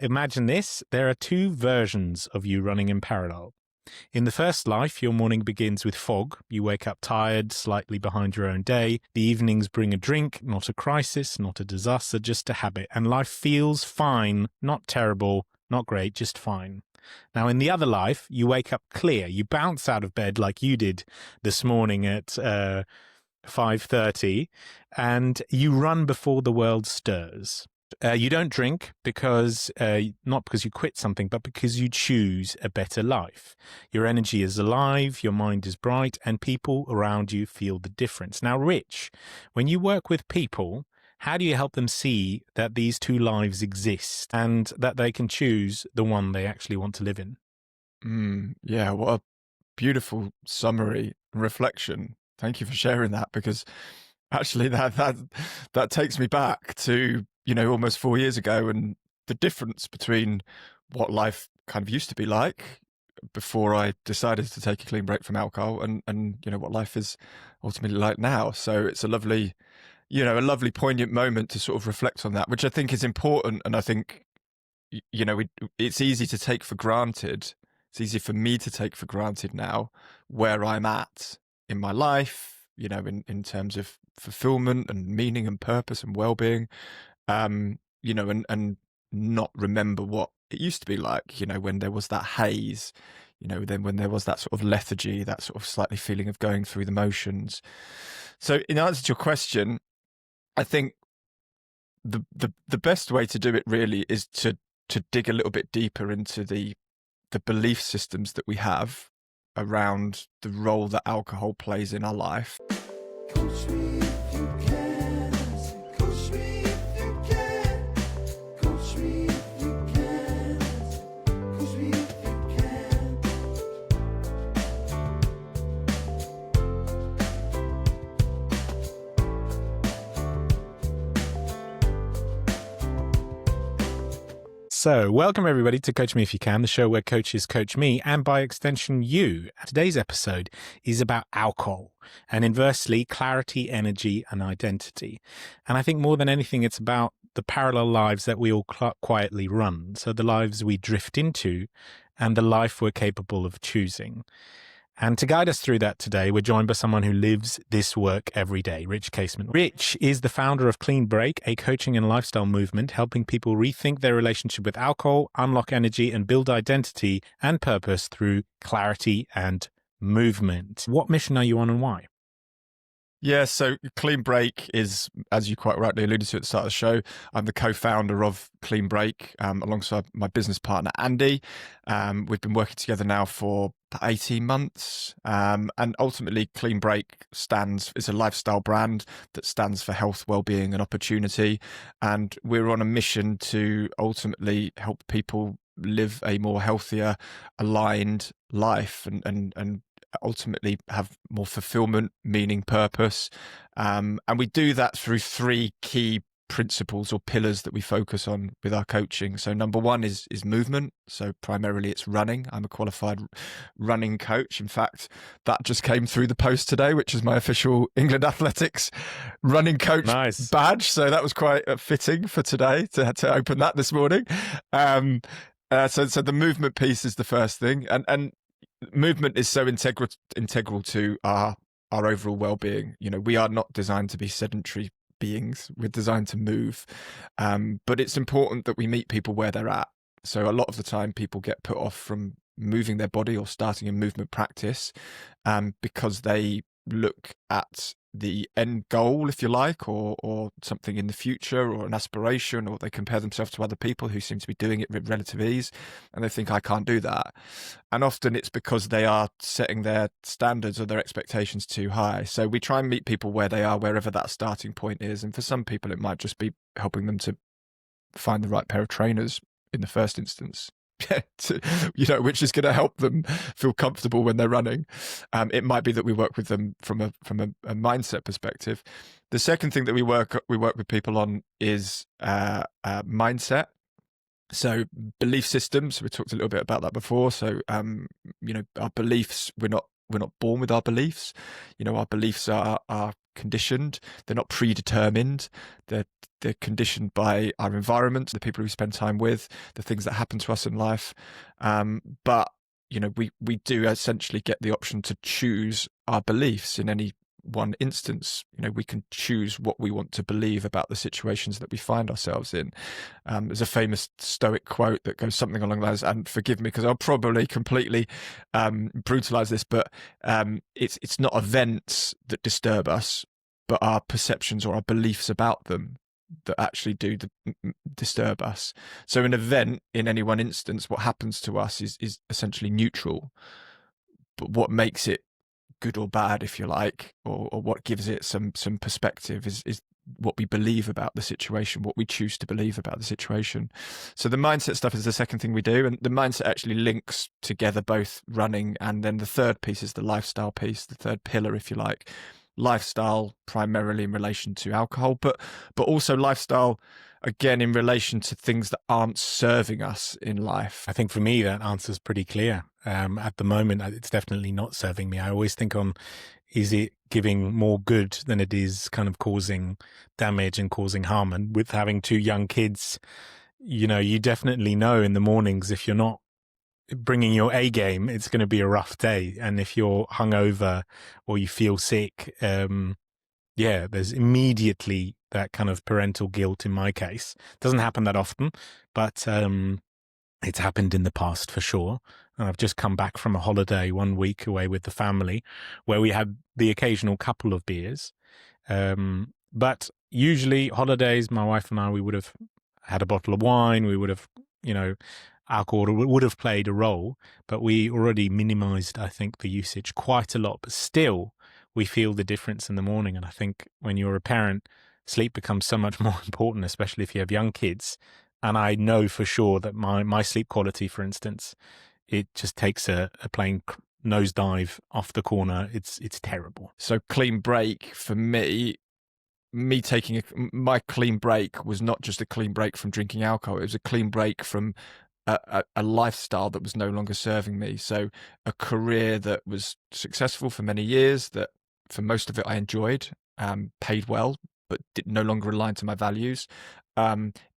Imagine this. There are two versions of you running in parallel. In the first life, your morning begins with fog. You wake up tired, slightly behind your own day. The evenings bring a drink, not a crisis, not a disaster, just a habit. And life feels fine, not terrible, not great, just fine. Now, in the other life, you wake up clear. You bounce out of bed like you did this morning at 5:30, and you run before the world stirs. You don't drink because not because you quit something, but because you choose a better life. Your energy is alive, your mind is bright, and people around you feel the difference. Now, Rich, when you work with people, how do you help them see that these two lives exist and that they can choose the one they actually want to live in? Yeah, what a beautiful summary and reflection. Thank you for sharing that, because actually that takes me back to, almost 4 years ago, and the difference between what life kind of used to be like before I decided to take a clean break from alcohol and what life is ultimately like now. So it's a lovely poignant moment to sort of reflect on that, which I think is important. And I think, it's easy to take for granted. It's easy for me to take for granted now where I'm at in my life, in terms of fulfillment and meaning and purpose and well-being, and not remember what it used to be like, when there was that haze, then when there was that sort of lethargy, that sort of slightly feeling of going through the motions. So in answer to your question, I think the best way to do it really is to dig a little bit deeper into the belief systems that we have around the role that alcohol plays in our life. Coach me if you can. Coach me if you can. Coach me if you can. Coach me if you can. So, welcome everybody to Coach Me If You Can, the show where coaches coach me and by extension you. Today's episode is about alcohol and inversely clarity, energy and identity. And I think more than anything it's about the parallel lives that we all quietly run. So the lives we drift into and the life we're capable of choosing. And to guide us through that today, we're joined by someone who lives this work every day, Rich Casement. Rich is the founder of Clean Break, a coaching and lifestyle movement helping people rethink their relationship with alcohol, unlock energy, and build identity and purpose through clarity and movement. What mission are you on and why? Yeah, so Clean Break is, as you quite rightly alluded to at the start of the show, I'm the co-founder of Clean Break alongside my business partner, Andy. We've been working together now for about 18 months. And ultimately, Clean Break is a lifestyle brand that stands for health, well-being and opportunity. And we're on a mission to ultimately help people live a more healthier, aligned life and ultimately have more fulfillment, meaning, purpose. And we do that through three key principles or pillars that we focus on with our coaching. So number one is movement. So primarily it's running. I'm a qualified running coach. In fact, that just came through the post today, which is my official England Athletics running coach badge. So that was quite fitting for today to open that this morning. So the movement piece is the first thing. And movement is so integral to our overall well-being. We are not designed to be sedentary beings. We're designed to move. But it's important that we meet people where they're at. So a lot of the time people get put off from moving their body or starting a movement practice because they look at the end goal, if you like, or something in the future or an aspiration, or they compare themselves to other people who seem to be doing it with relative ease and they think, I can't do that. And often it's because they are setting their standards or their expectations too high. So we try and meet people where they are, wherever that starting point is. And for some people, it might just be helping them to find the right pair of trainers in the first instance. Which is going to help them feel comfortable when they're running. It might be that we work with them from a mindset perspective. The second thing that we work with people on is mindset. So belief systems. We talked a little bit about that before. So our beliefs, we're not born with our beliefs. Our beliefs are conditioned. They're not predetermined. They're conditioned by our environment, the people we spend time with, the things that happen to us in life. But we do essentially get the option to choose our beliefs in any one instance. We can choose what we want to believe about the situations that we find ourselves in. There's a famous Stoic quote that goes something along those, and forgive me because I'll probably completely brutalize this, but it's not events that disturb us, but our perceptions or our beliefs about them that actually do disturb us. So an event in any one instance, what happens to us is essentially neutral, but what makes it good or bad, if you like, or what gives it some perspective is what we believe about the situation, what we choose to believe about the situation. So the mindset stuff is the second thing we do, and the mindset actually links together both running, and then the third piece is the lifestyle piece, the third pillar, if you like. Lifestyle primarily in relation to alcohol, but also lifestyle again in relation to things that aren't serving us in life. I think for me, that answer's pretty clear. At the moment, it's definitely not serving me. I always think is it giving more good than it is kind of causing damage and causing harm? And with having 2 young kids, you definitely know in the mornings, if you're not bringing your A game, it's going to be a rough day. And if you're hungover or you feel sick, there's immediately that kind of parental guilt in my case. Doesn't happen that often, but it's happened in the past for sure. And I've just come back from a holiday 1 week away with the family where we had the occasional couple of beers. But usually holidays, my wife and I, we would have had a bottle of wine. We would have, alcohol would have played a role, but we already minimized, I think, the usage quite a lot. But still, we feel the difference in the morning. And I think when you're a parent, sleep becomes so much more important, especially if you have young kids. And I know for sure that my sleep quality, for instance, it just takes a plain nosedive off the corner. It's terrible. So clean break for me taking my clean break was not just a clean break from drinking alcohol. It was a clean break from a lifestyle that was no longer serving me. So a career that was successful for many years, that for most of it I enjoyed, paid well, but no longer aligned to my values.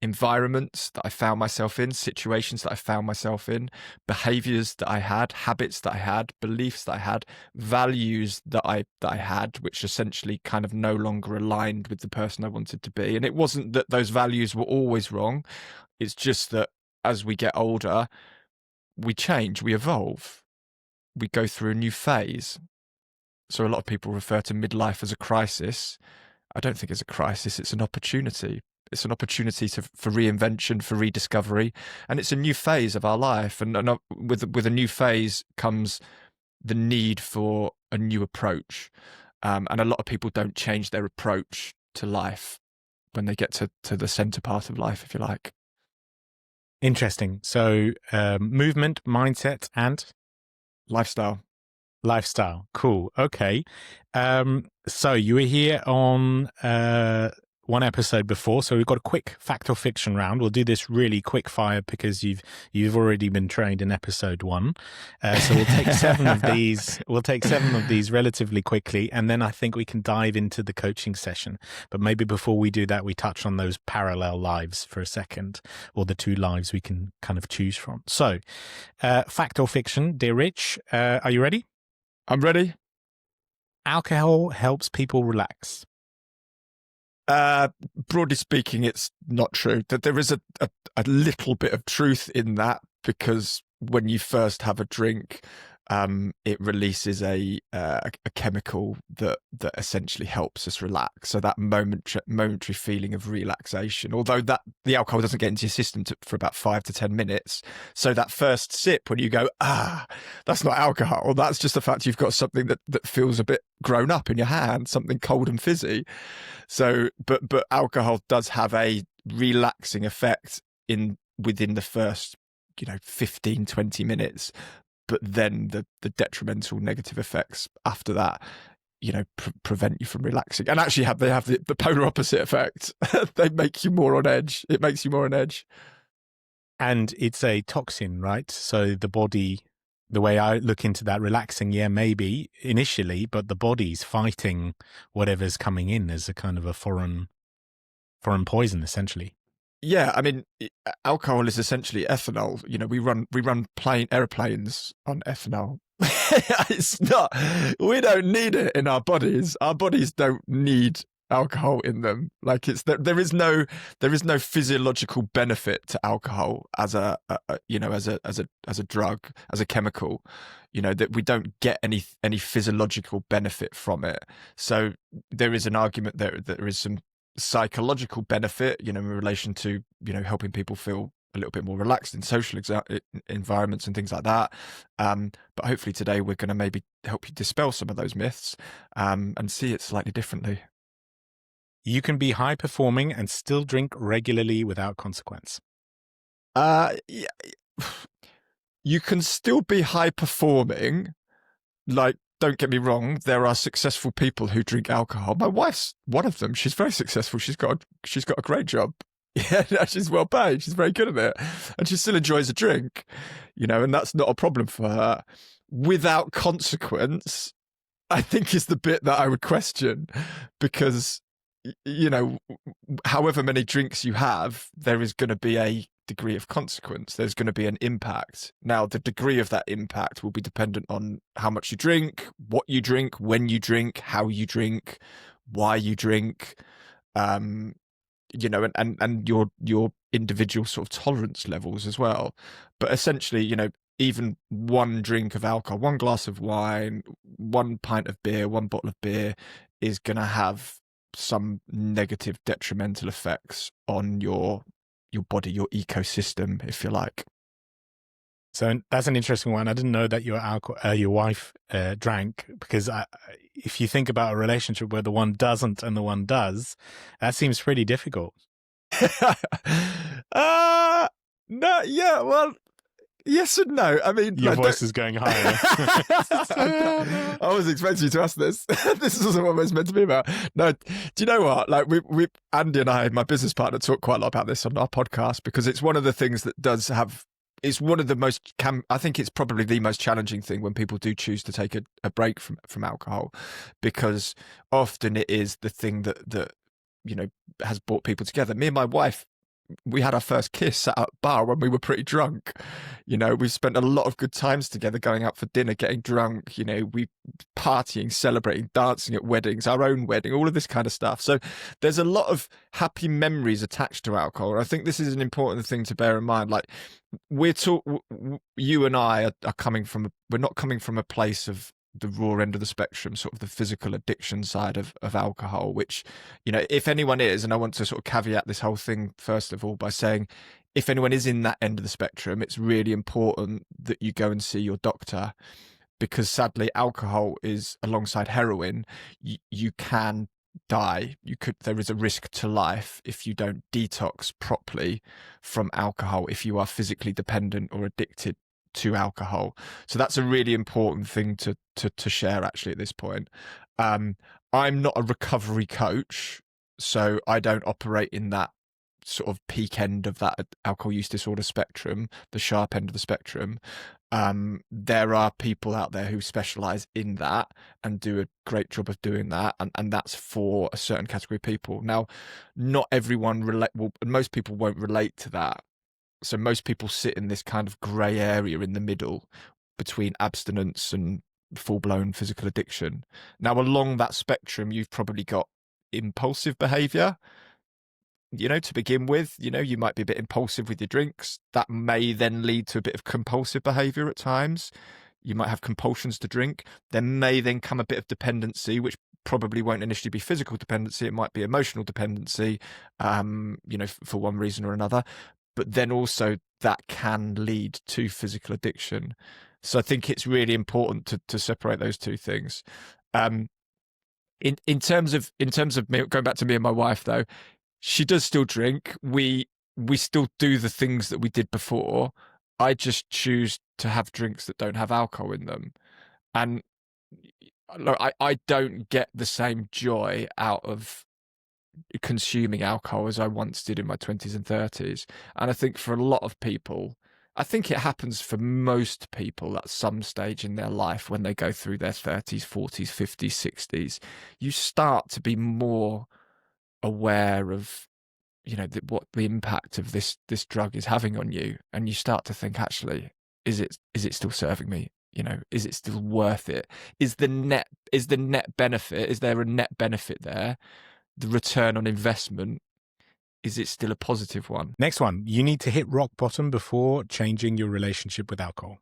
Environments that I found myself in, situations that I found myself in, behaviors that I had, habits that I had, beliefs that I had, values that I had, which essentially kind of no longer aligned with the person I wanted to be. And it wasn't that those values were always wrong. It's just that as we get older, we change, we evolve, we go through a new phase. So a lot of people refer to midlife as a crisis. I don't think it's a crisis, it's an opportunity. It's an opportunity for reinvention, for rediscovery, and it's a new phase of our life. And with a new phase comes the need for a new approach. And a lot of people don't change their approach to life when they get to the center part of life, if you like. Interesting. So movement, mindset, and Lifestyle. Cool. Okay. So you were here on one episode before, so we've got a quick fact or fiction round. We'll do this really quick fire because you've already been trained in episode 1. So we'll take 7 of these. We'll take 7 of these relatively quickly, and then I think we can dive into the coaching session. But maybe before we do that, we touch on those parallel lives for a second, or the 2 lives we can kind of choose from. So, fact or fiction, dear Rich, are you ready? I'm ready. Alcohol helps people relax. Broadly speaking, it's not true. That there is a little bit of truth in that, because when you first have a drink, it releases a chemical that essentially helps us relax. So that momentary feeling of relaxation, although the alcohol doesn't get into your system for about 5 to 10 minutes. So that first sip, when you go, that's not alcohol. That's just the fact you've got something that feels a bit grown up in your hand, something cold and fizzy. So, but alcohol does have a relaxing effect within the first 15, 20 minutes. But then the detrimental negative effects after that, prevent you from relaxing, and actually they have the polar opposite effect. They make you more on edge. It makes you more on edge. And it's a toxin, right? So the body the way I look into that, relaxing, yeah, maybe initially, but the body's fighting whatever's coming in as a kind of a foreign poison, essentially. Yeah, I mean, alcohol is essentially ethanol. You know, we run airplanes on ethanol. It's not. We don't need it in our bodies. Our bodies don't need alcohol in them. Like there is no physiological benefit to alcohol as a drug, as a chemical. You know, that we don't get any physiological benefit from it. So there is an argument that there is some psychological benefit, you know, in relation to, you know, helping people feel a little bit more relaxed in social environments and things like that. But hopefully today we're going to maybe help you dispel some of those myths and see it slightly differently. You can be high performing and still drink regularly without consequence. Yeah, you can still be high performing. Like, don't get me wrong, there are successful people who drink alcohol. My wife's one of them. She's very successful. She's got a great job. Yeah, she's well paid. She's very good at it, and she still enjoys a drink, you know, and that's not a problem for her. Without consequence, I think is the bit that I would question, because, you know, however many drinks you have, there is going to be a degree of consequence. There's going to be an impact. Now, the degree of that impact will be dependent on how much you drink, what you drink, when you drink, how you drink, why you drink, you know, and your individual sort of tolerance levels as well. But essentially, you know, even one drink of alcohol, one glass of wine, one pint of beer, one bottle of beer is going to have some negative detrimental effects on your body, your ecosystem, if you like. So that's an interesting one. I didn't know that your wife drank, because if you think about a relationship where the one doesn't and the one does, that seems pretty difficult. No, yeah, well, yes and no. I mean, Your voice is going higher. I was expecting you to ask this. This isn't what it's meant to be about. No, do you know what? Like we Andy and I, my business partner, talk quite a lot about this on our podcast, because it's one of the things that does have. It's one of the most. I think it's probably the most challenging thing when people do choose to take a break from alcohol, because often it is the thing that you know has brought people together. Me and my wife, we had our first kiss at a bar when we were pretty drunk. You know, we've spent a lot of good times together, going out for dinner, getting drunk, you know, we partying, celebrating, dancing at weddings, our own wedding, all of this kind of stuff. So there's a lot of happy memories attached to alcohol. And I think this is an important thing to bear in mind. Like, you and I are coming from, we're not coming from a place of the raw end of the spectrum, sort of the physical addiction side of alcohol, which, you know, if anyone is, and I want to sort of caveat this whole thing first of all by saying, if anyone is in that end of the spectrum, it's really important that you go and see your doctor, because sadly alcohol is, alongside heroin, you can die. There is a risk to life if you don't detox properly from alcohol, if you are physically dependent or addicted to alcohol. So that's a really important thing to share actually at this point. I'm not a recovery coach, so I don't operate in that sort of peak end of that alcohol use disorder spectrum, the sharp end of the spectrum. There are people out there who specialize in that and do a great job of doing that, and that's for a certain category of people. Now, not everyone most people won't relate to that. So most people sit in this kind of grey area in the middle between abstinence and full-blown physical addiction. Now, along that spectrum, you've probably got impulsive behaviour. You know, to begin with, you know, you might be a bit impulsive with your drinks. That may then lead to a bit of compulsive behaviour at times. You might have compulsions to drink. There may then come a bit of dependency, which probably won't initially be physical dependency. It might be emotional dependency, you know, for one reason or another. But then also that can lead to physical addiction. So I think it's really important to separate those two things. In terms of me, going back to me and my wife though, she does still drink. We still do the things that we did before. I just choose to have drinks that don't have alcohol in them. And look, I don't get the same joy out of consuming alcohol as I once did in my 20s and 30s. And I think for a lot of people, I think it happens for most people at some stage in their life when they go through their 30s, 40s, 50s, 60s. You start to be more aware of, what the impact of this drug is having on you, and you start to think, actually, is it still serving me? Is it still worth it? Is the net benefit? Is there a net benefit there? The return on investment, is it still a positive one? Next one, you need to hit rock bottom before changing your relationship with alcohol.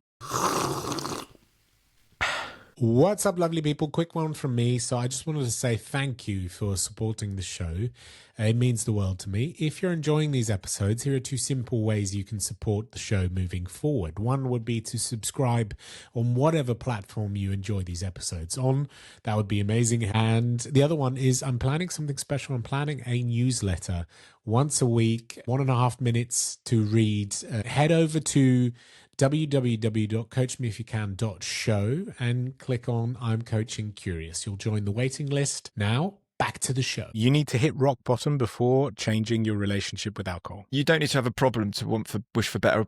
What's up, lovely people? Quick one from me. So I just wanted to say thank you for supporting the show. It means the world to me. If you're enjoying these episodes, here are 2 simple ways you can support the show moving forward. One would be to subscribe on whatever platform you enjoy these episodes on. That would be amazing. And the other one is I'm planning something special. I'm planning a newsletter once a week, 1.5 minutes to read. Head over to www.coachmeifyoucan.show and click on I'm Coaching Curious. You'll join the waiting list. Now, back to the show. You need to hit rock bottom before changing your relationship with alcohol. You don't need to have a problem to wish for better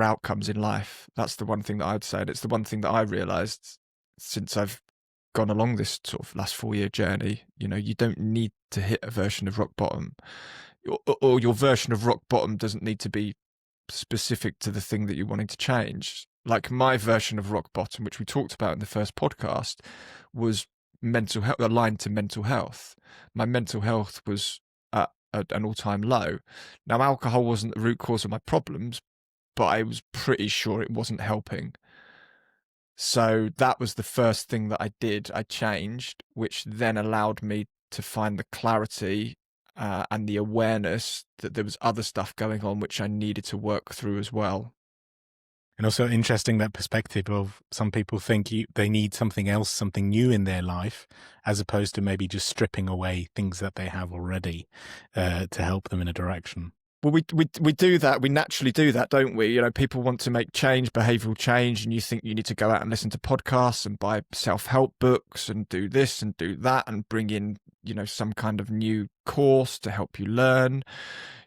outcomes in life. That's the one thing that I'd say. And it's the one thing that I realized since I've gone along this sort of last 4-year journey. You don't need to hit a version of rock bottom, or your version of rock bottom doesn't need to be specific to the thing that you're wanting to change. Like my version of rock bottom, which we talked about in the first podcast, was mental health, aligned to mental health. My mental health was at an all-time low. Now, alcohol wasn't the root cause of my problems, but I was pretty sure it wasn't helping. So that was the first thing that I did. I changed, which then allowed me to find the clarity and the awareness that there was other stuff going on which I needed to work through as well. And also interesting that perspective of some people think they need something else, something new in their life, as opposed to maybe just stripping away things that they have already to help them in a direction. Well, we do that. We naturally do that, don't we? People want to make change, behavioural change, and you think you need to go out and listen to podcasts and buy self-help books and do this and do that and bring in, some kind of new course to help you learn.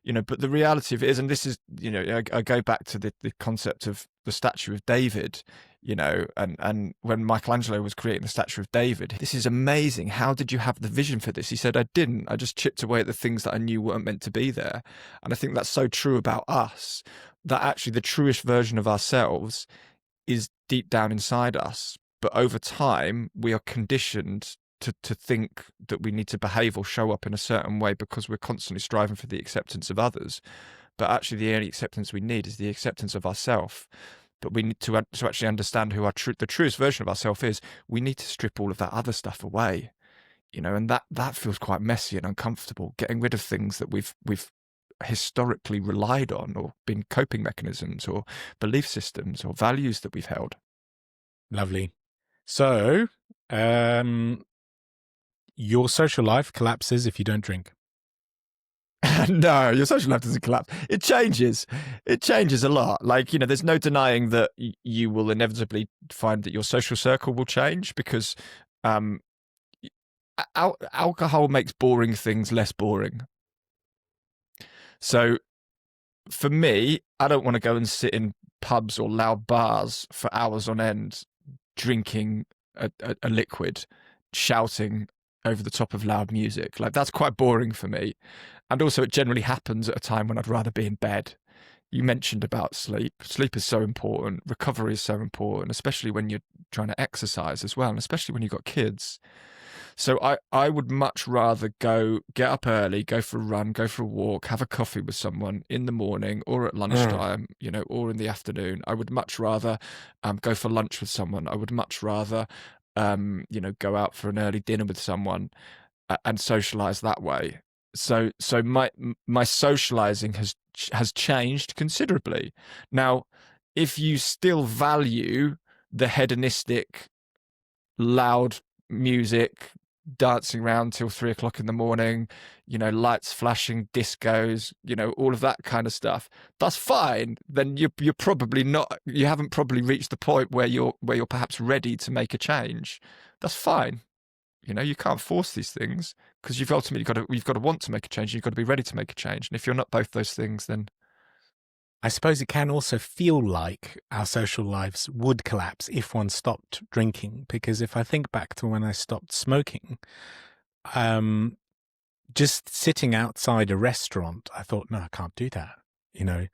But the reality of it is, and this is, I go back to the concept of the statue of David, and when Michelangelo was creating the statue of David, this is amazing. How did you have the vision for this? He said, I didn't. I just chipped away at the things that I knew weren't meant to be there. And I think that's so true about us, that actually the truest version of ourselves is deep down inside us. But over time, we are conditioned to think that we need to behave or show up in a certain way because we're constantly striving for the acceptance of others. But actually, the only acceptance we need is the acceptance of ourselves. But we need to actually understand who the truest version of ourselves is. We need to strip all of that other stuff away, and that feels quite messy and uncomfortable. Getting rid of things that we've historically relied on, or been coping mechanisms, or belief systems, or values that we've held. Lovely. So, your social life collapses if you don't drink. No, your social life doesn't collapse. It changes. It changes a lot. Like, there's no denying that you will inevitably find that your social circle will change because alcohol makes boring things less boring. So for me, I don't want to go and sit in pubs or loud bars for hours on end, drinking a liquid, shouting over the top of loud music. Like, that's quite boring for me. And also it generally happens at a time when I'd rather be in bed. You mentioned about sleep. Sleep is so important. Recovery is so important, especially when you're trying to exercise as well, and especially when you've got kids. So I would much rather get up early, go for a run, go for a walk, have a coffee with someone in the morning or at lunchtime, or in the afternoon. I would much rather go for lunch with someone. I would much rather go out for an early dinner with someone and socialize that way. So my socializing has changed considerably. Now, if you still value the hedonistic, loud music, dancing around till 3 o'clock in the morning, lights flashing, discos, all of that kind of stuff, that's fine. Then you're probably not. You haven't probably reached the point where you're perhaps ready to make a change. That's fine. You can't force these things because you've ultimately got to want to make a change. You've got to be ready to make a change. And if you're not both those things, then I suppose it can also feel like our social lives would collapse if one stopped drinking. Because if I think back to when I stopped smoking, just sitting outside a restaurant, I thought, no, I can't do that. You know,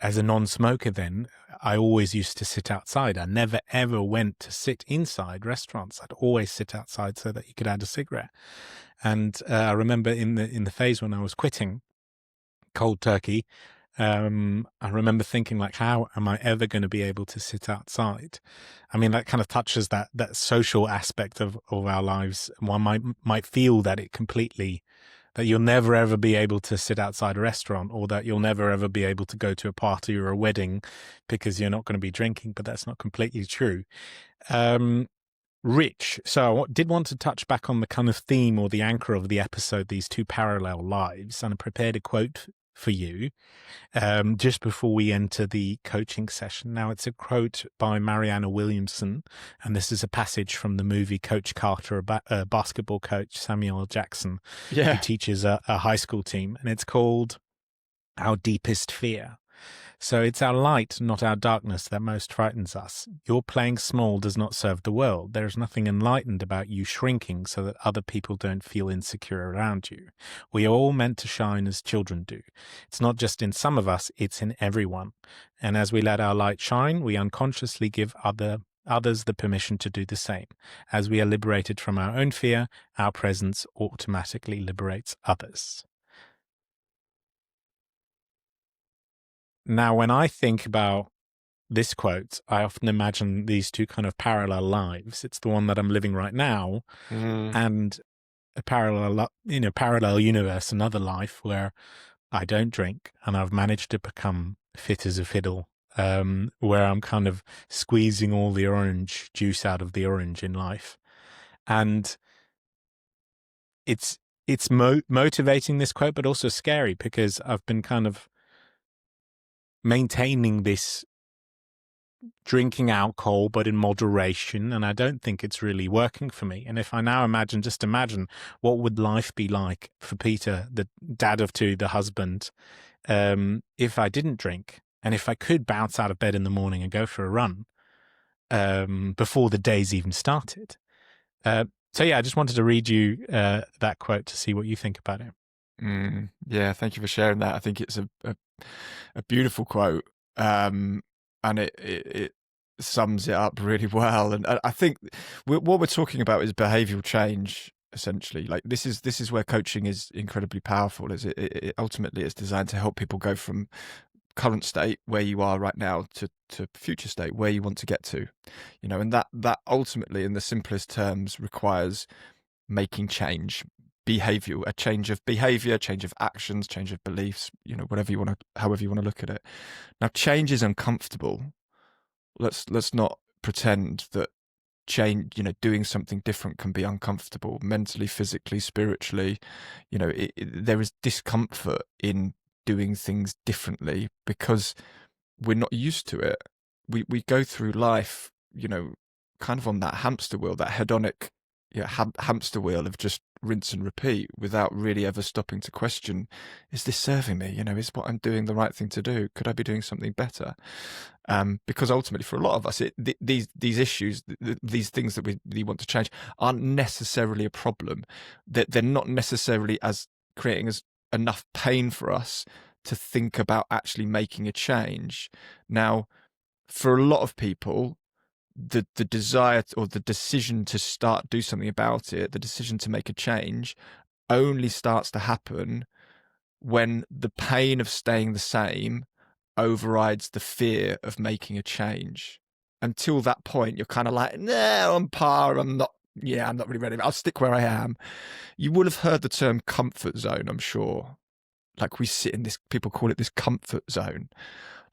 as a non-smoker then, I always used to sit outside. I never, ever went to sit inside restaurants. I'd always sit outside so that you could have a cigarette. And I remember in the phase when I was quitting cold turkey, I remember thinking, like, how am I ever going to be able to sit outside? I mean, that kind of touches that social aspect of our lives. One might feel that that you'll never ever be able to sit outside a restaurant, or that you'll never ever be able to go to a party or a wedding because you're not going to be drinking, but that's not completely true. Rich, so I did want to touch back on the kind of theme or the anchor of the episode, these two parallel lives, and I prepared a quote for you just before we enter the coaching session. Now, it's a quote by Marianne Williamson, and this is a passage from the movie Coach Carter, a basketball coach, Samuel L. Jackson, who teaches a high school team, and it's called Our Deepest Fear. So it's our light, not our darkness, that most frightens us. Your playing small does not serve the world. There is nothing enlightened about you shrinking so that other people don't feel insecure around you. We are all meant to shine as children do. It's not just in some of us, it's in everyone. And as we let our light shine, we unconsciously give others the permission to do the same. As we are liberated from our own fear, our presence automatically liberates others. Now, when I think about this quote, I often imagine these two kind of parallel lives. It's the one that I'm living right now, and a parallel universe, another life where I don't drink and I've managed to become fit as a fiddle, where I'm kind of squeezing all the orange juice out of the orange in life. And it's motivating, this quote, but also scary, because I've been kind of maintaining this drinking alcohol, but in moderation, and I don't think it's really working for me. And if I now just imagine what would life be like for Peter, the dad of two, the husband, if I didn't drink, and if I could bounce out of bed in the morning and go for a run before the day's even started. So yeah, I just wanted to read you that quote to see what you think about it. Yeah, thank you for sharing that. I think it's a beautiful quote, and it sums it up really well. And I think what we're talking about is behavioural change, essentially. Like this is where coaching is incredibly powerful. Is it ultimately is designed to help people go from current state where you are right now to future state where you want to get to, and that ultimately, in the simplest terms, requires making change. Behavioral, a change of behavior, change of actions, change of beliefs, however you want to look at it. Now, change is uncomfortable. Let's not pretend that change, doing something different can be uncomfortable mentally, physically, spiritually. There is discomfort in doing things differently because we're not used to it. We go through life, kind of on that hamster wheel, that hedonic hamster wheel of just rinse and repeat without really ever stopping to question, is this serving me? Is what I'm doing the right thing to do? Could I be doing something better? Because ultimately, for a lot of us, these issues, these things that we want to change, aren't necessarily a problem. They're not necessarily as creating as enough pain for us to think about actually making a change. Now, for a lot of people, the desire or the decision to do something about it, the decision to make a change, only starts to happen when the pain of staying the same overrides the fear of making a change. Until that point, you're kind of like, no, I'm par, I'm not really ready. I'll stick where I am. You would have heard the term comfort zone, I'm sure. Like, we sit in this, people call it this comfort zone.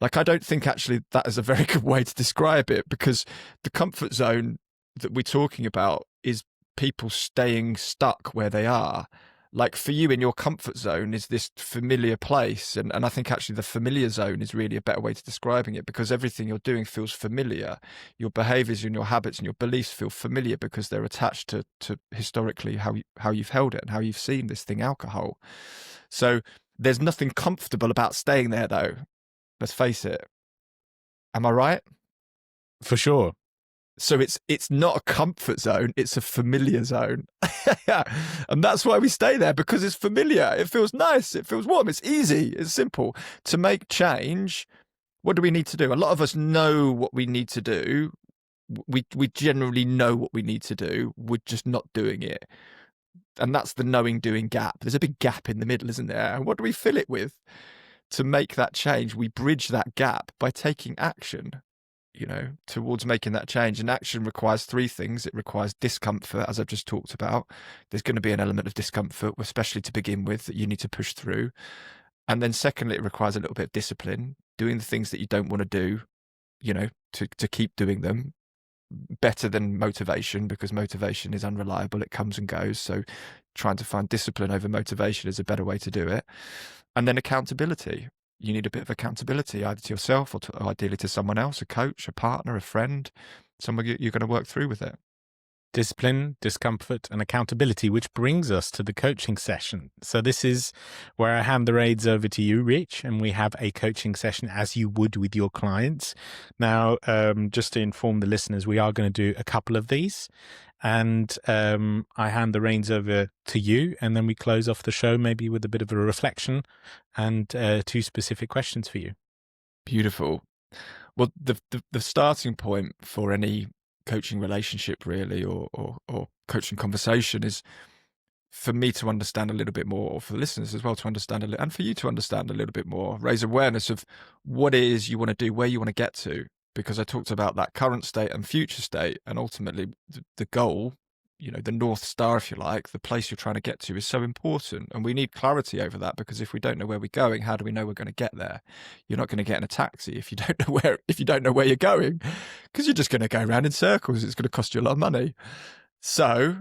Like, I don't think actually that is a very good way to describe it, because the comfort zone that we're talking about is people staying stuck where they are. Like, for you, in your comfort zone is this familiar place. And I think actually the familiar zone is really a better way to describing it, because everything you're doing feels familiar. Your behaviors and your habits and your beliefs feel familiar because they're attached to historically how you've held it and how you've seen this thing, alcohol. So there's nothing comfortable about staying there, though. Let's face it. Am I right? For sure. So it's not a comfort zone, it's a familiar zone. And that's why we stay there, because it's familiar. It feels nice, it feels warm, it's easy, it's simple. To make change, what do we need to do? A lot of us know what we need to do. We generally know what we need to do. We're just not doing it. And that's the knowing doing gap. There's a big gap in the middle, isn't there? And what do we fill it with? To make that change, we bridge that gap by taking action, towards making that change. And action requires three things. It requires discomfort, as I've just talked about. There's going to be an element of discomfort, especially to begin with, that you need to push through. And then secondly, it requires a little bit of discipline, doing the things that you don't want to do, to keep doing them. Better than motivation, because motivation is unreliable. It comes and goes. So trying to find discipline over motivation is a better way to do it. And then accountability. You need a bit of accountability, either to yourself or ideally to someone else, a coach, a partner, a friend, someone you're going to work through with it. Discipline, discomfort, and accountability, which brings us to the coaching session. So this is where I hand the reins over to you, Rich, and we have a coaching session as you would with your clients. Now, just to inform the listeners, we are going to do a couple of these, and I hand the reins over to you, and then we close off the show maybe with a bit of a reflection and two specific questions for you. Beautiful. Well, the starting point for any coaching relationship, really, or coaching conversation, is for me to understand a little bit more, or for the listeners as well to understand a little, and for you to understand a little bit more, raise awareness of what it is you want to do, where you want to get to. Because I talked about that current state and future state, and ultimately the goal, the North Star, if you like, the place you're trying to get to, is so important. And we need clarity over that, because if we don't know where we're going, how do we know we're going to get there? You're not going to get in a taxi if you don't know where you're going, because you're just going to go around in circles. It's going to cost you a lot of money. So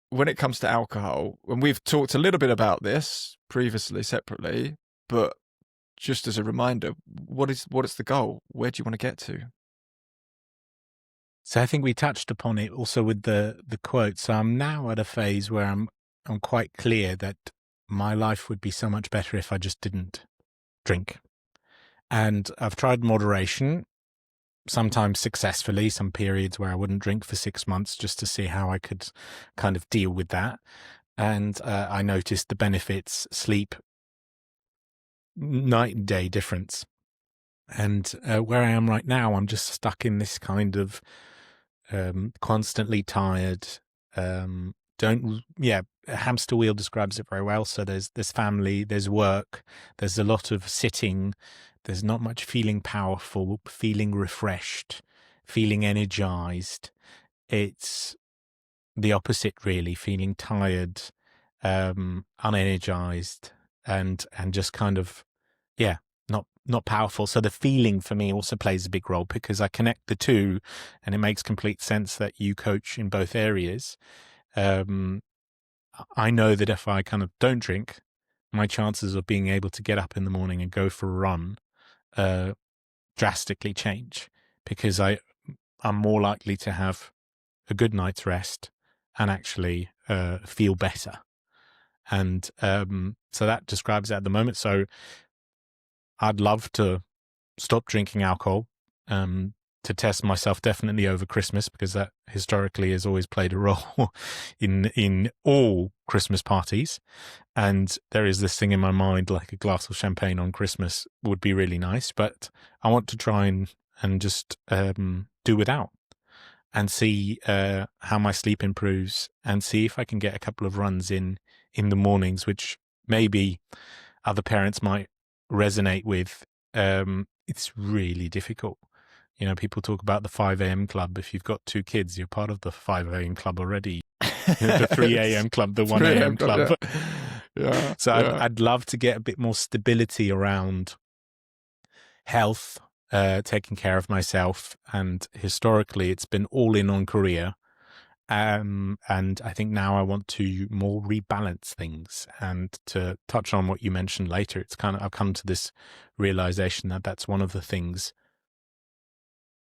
when it comes to alcohol, and we've talked a little bit about this previously separately, but just as a reminder, what is the goal? Where do you want to get to? So I think we touched upon it also with the quote. So I'm now at a phase where I'm quite clear that my life would be so much better if I just didn't drink. And I've tried moderation, sometimes successfully, some periods where I wouldn't drink for 6 months just to see how I could kind of deal with that. And I noticed the benefits, sleep, night and day difference. And where I am right now, I'm just stuck in this kind of constantly tired. Hamster wheel describes it very well. So there's family, there's work, there's a lot of sitting, there's not much feeling powerful, feeling refreshed, feeling energized. It's the opposite, really, feeling tired, unenergized, and just kind of, not powerful. So the feeling for me also plays a big role, because I connect the two, and it makes complete sense that you coach in both areas. I know that if I kind of don't drink, my chances of being able to get up in the morning and go for a run drastically change, because I'm more likely to have a good night's rest and actually feel better. And so that describes it at the moment. So I'd love to stop drinking alcohol, to test myself definitely over Christmas, because that historically has always played a role in all Christmas parties. And there is this thing in my mind, like a glass of champagne on Christmas would be really nice, but I want to try and just do without, and see how my sleep improves, and see if I can get a couple of runs in the mornings, which maybe other parents might resonate with. It's really difficult. People talk about the 5 a.m. club. If you've got 2 kids, you're part of the 5 a.m. club already. The 3 a.m. club, the 1 a.m. club. Yeah. So I'd love to get a bit more stability around health, taking care of myself. And historically, it's been all in on career. And I think now I want to more rebalance things. And to touch on what you mentioned later, it's kind of, I've come to this realization that that's one of the things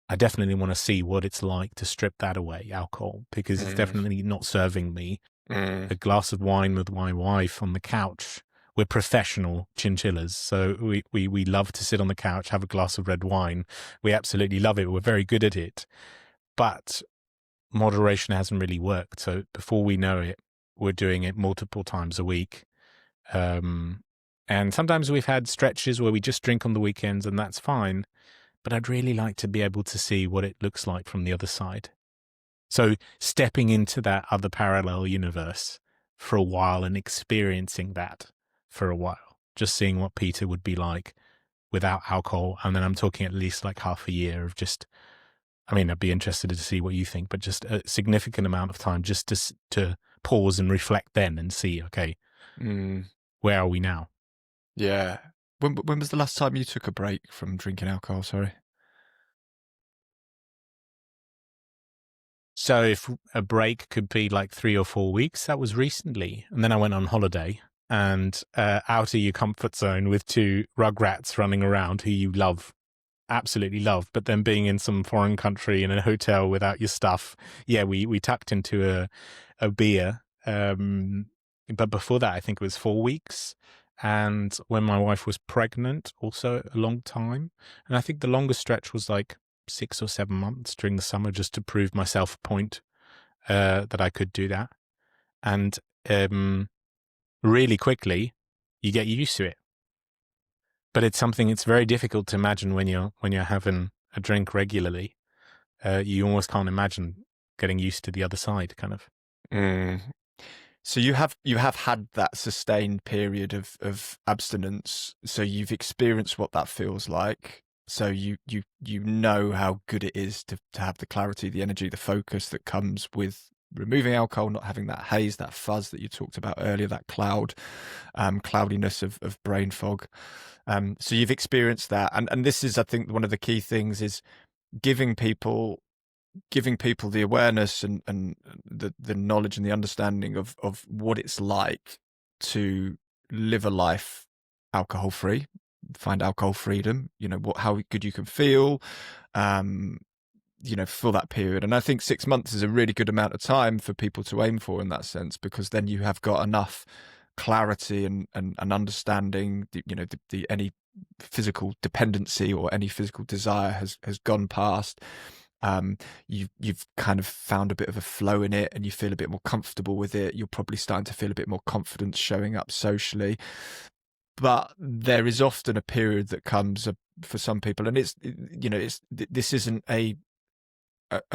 I definitely want to see, what it's like to strip that away, alcohol, because it's definitely not serving me. A glass of wine with my wife on the couch we're professional chinchillas. So we love to sit on the couch, have a glass of red wine. We absolutely love it. We're very good at it. But moderation hasn't really worked. So before we know it, we're doing it multiple times a week. And sometimes we've had stretches where we just drink on the weekends, and that's fine. But I'd really like to be able to see what it looks like from the other side. So stepping into that other parallel universe for a while and experiencing that for a while, just seeing what Peter would be like without alcohol. And then I'm talking at least like half a year of just, I mean, I'd be interested to see what you think, but just a significant amount of time just to pause and reflect then and see, okay, where are we now? Yeah. When was the last time you took a break from drinking alcohol? Sorry. So if a break could be like 3 or 4 weeks, that was recently. And then I went on holiday and out of your comfort zone with 2 rugrats running around who you love, absolutely love, but then being in some foreign country in a hotel without your stuff. Yeah, we tucked into a beer. But before that, I think it was 4 weeks. And when my wife was pregnant, also a long time. And I think the longest stretch was like 6 or 7 months during the summer, just to prove myself a point that I could do that. And really quickly, you get used to it. But it's something it's very difficult to imagine when you're having a drink regularly. You almost can't imagine getting used to the other side, kind of. So you have had that sustained period of abstinence. So you've experienced what that feels like. So you know how good it is to have the clarity, the energy, the focus that comes with removing alcohol, not having that haze, that fuzz that you talked about earlier, that cloudiness of brain fog. So you've experienced that, and this is, I think, one of the key things is giving people the awareness and the knowledge and the understanding of what it's like to live a life alcohol free, find alcohol freedom, how good you can feel, for that period. And I think 6 months is a really good amount of time for people to aim for in that sense, because then you have got enough clarity and understanding, any physical dependency or any physical desire has gone past. You've kind of found a bit of a flow in it and you feel a bit more comfortable with it. You're probably starting to feel a bit more confidence showing up socially. But there is often a period that comes for some people, and this isn't a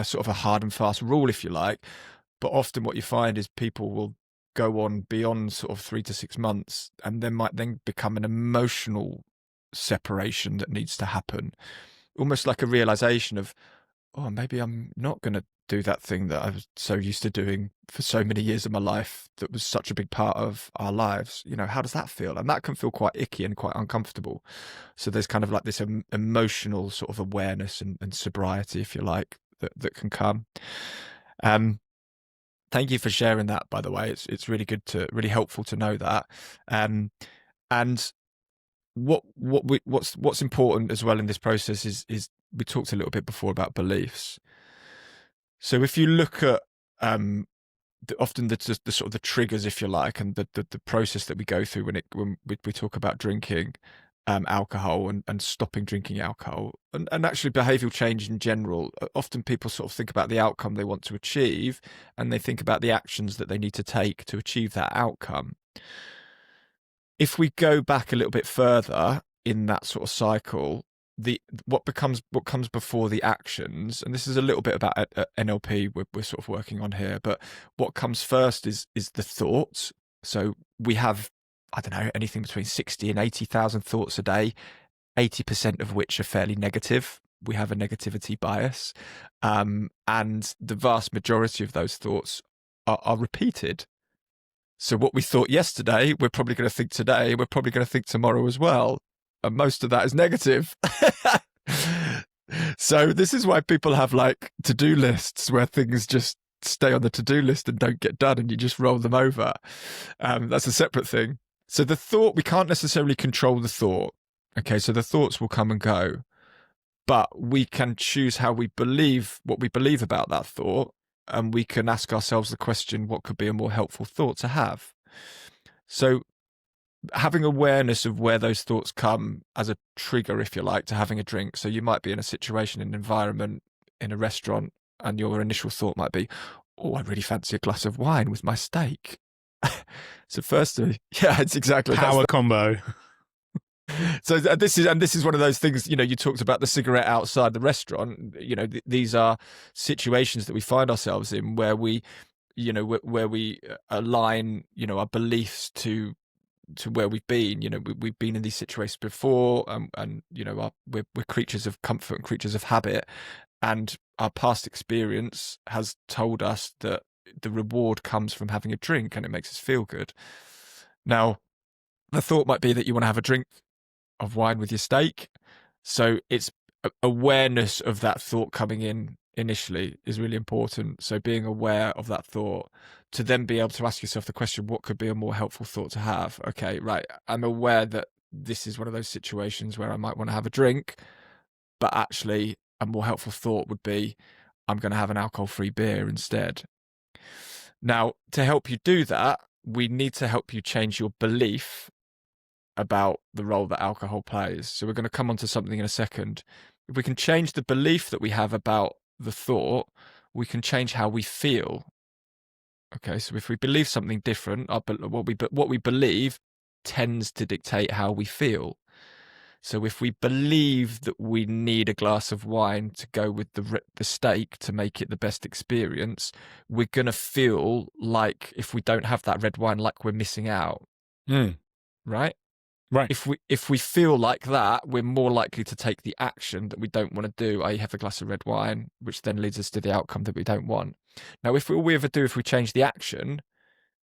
sort of a hard and fast rule, if you like, but often what you find is people will go on beyond sort of 3 to 6 months, and there might then become an emotional separation that needs to happen, almost like a realization of, oh, maybe I'm not going to do that thing that I was so used to doing for so many years of my life that was such a big part of our lives. How does that feel? And that can feel quite icky and quite uncomfortable. So there's kind of like this emotional sort of awareness and sobriety, if you like, that can come. Thank you for sharing that, by the way. It's really good really helpful to know that. And what's important as well in this process is we talked a little bit before about beliefs. So if you look at often the sort of the triggers, if you like, and the process that we go through when we talk about drinking alcohol and stopping drinking alcohol and actually behavioural change in general, often people sort of think about the outcome they want to achieve, and they think about the actions that they need to take to achieve that outcome. If we go back a little bit further in that sort of cycle, what comes before the actions, and this is a little bit about NLP we're sort of working on here, but what comes first is the thoughts. So we have, I don't know, anything between 60 and 80,000 thoughts a day, 80% of which are fairly negative. We have a negativity bias, and the vast majority of those thoughts are repeated. So what we thought yesterday, we're probably going to think today, we're probably going to think tomorrow as well. And most of that is negative. So this is why people have like to-do lists where things just stay on the to-do list and don't get done, and you just roll them over. That's a separate thing. So the thought, we can't necessarily control the thought. Okay, so the thoughts will come and go, but we can choose how we believe, what we believe about that thought, and we can ask ourselves the question, what could be a more helpful thought to have? So having awareness of where those thoughts come as a trigger, if you like, to having a drink. So you might be in a situation, in an environment, in a restaurant, and your initial thought might be, oh, I really fancy a glass of wine with my steak. So firstly, yeah, it's exactly Power combo. So this is one of those things, you know, you talked about the cigarette outside the restaurant. You know, these are situations that we find ourselves in where we, you know, where we align, you know, our beliefs to where we've been. You know, we've been in these situations before, and you know, we're creatures of comfort and creatures of habit, and our past experience has told us that the reward comes from having a drink, and it makes us feel good. Now, the thought might be that you want to have a drink of wine with your steak. So it's awareness of that thought coming in initially is really important. So being aware of that thought to then be able to ask yourself the question, what could be a more helpful thought to have? Okay, right. I'm aware that this is one of those situations where I might want to have a drink, but actually a more helpful thought would be, I'm going to have an alcohol-free beer instead. Now, to help you do that, we need to help you change your belief about the role that alcohol plays. So we're going to come on to something in a second. If we can change the belief that we have about the thought, we can change how we feel. Okay, so if we believe something different, what we believe tends to dictate how we feel. So if we believe that we need a glass of wine to go with the steak to make it the best experience, we're going to feel like if we don't have that red wine, like we're missing out. Right? Right. If we feel like that, we're more likely to take the action that we don't want to do, i.e. have a glass of red wine, which then leads us to the outcome that we don't want. Now, if we change the action,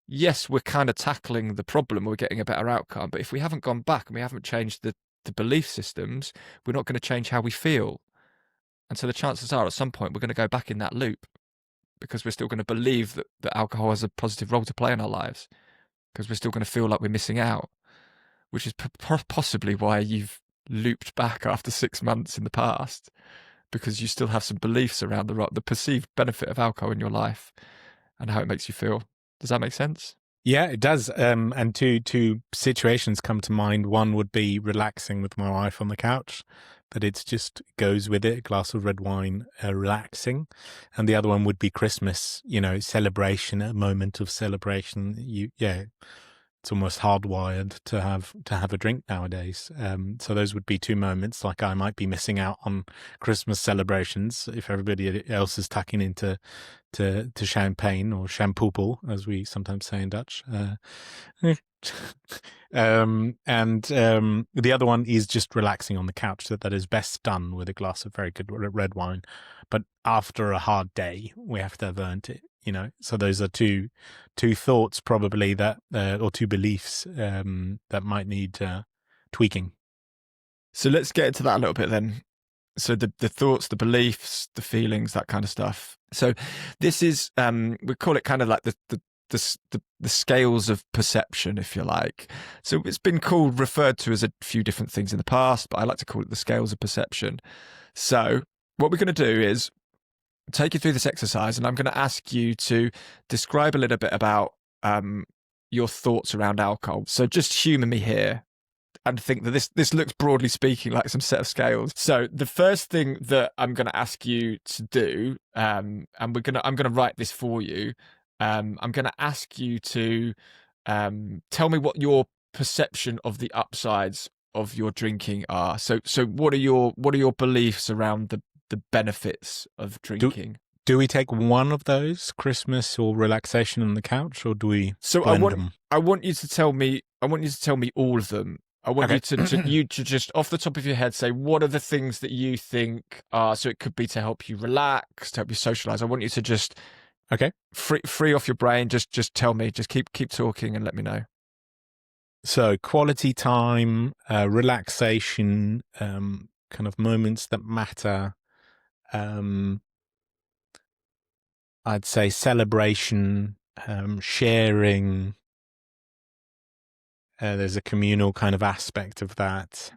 yes, we're kind of tackling the problem, we're getting a better outcome. But if we haven't gone back and we haven't changed the belief systems, we're not going to change how we feel. And so the chances are at some point we're going to go back in that loop because we're still going to believe that alcohol has a positive role to play in our lives, because we're still going to feel like we're missing out. Which is possibly why you've looped back after 6 months in the past, because you still have some beliefs around the perceived benefit of alcohol in your life and how it makes you feel. Does that make sense? Yeah, it does. And two situations come to mind. One would be relaxing with my wife on the couch, but it just goes with it, a glass of red wine, relaxing. And the other one would be Christmas, you know, celebration, a moment of celebration. It's almost hardwired to have a drink nowadays. So those would be two moments. Like I might be missing out on Christmas celebrations if everybody else is tucking into to champagne or champoepel, as we sometimes say in Dutch. And the other one is just relaxing on the couch. That is best done with a glass of very good red wine. But after a hard day, we have to have earned it. You know, so those are two thoughts probably that, or two beliefs that might need tweaking. So let's get into that a little bit then. So the thoughts, the beliefs, the feelings, that kind of stuff. So this is we call it kind of like the scales of perception, if you like. So it's been referred to as a few different things in the past, but I like to call it the scales of perception. So what we're going to do is take you through this exercise, and I'm going to ask you to describe a little bit about your thoughts around alcohol. So just humour me here and think that this looks, broadly speaking, like some set of scales. So the first thing that I'm going to ask you to do, and I'm going to write this for you. I'm going to ask you to tell me what your perception of the upsides of your drinking are. So what are your beliefs around the benefits of drinking? Do we take one of those, Christmas or relaxation on the couch, or do we blend them? I want you to tell me all of them. I want you to just off the top of your head say, what are the things that you think are, so it could be to help you relax, to help you socialize. I want you to just free off your brain. Just tell me, just keep talking and let me know. So quality time, relaxation, kind of moments that matter. I'd say celebration, sharing. There's a communal kind of aspect of that.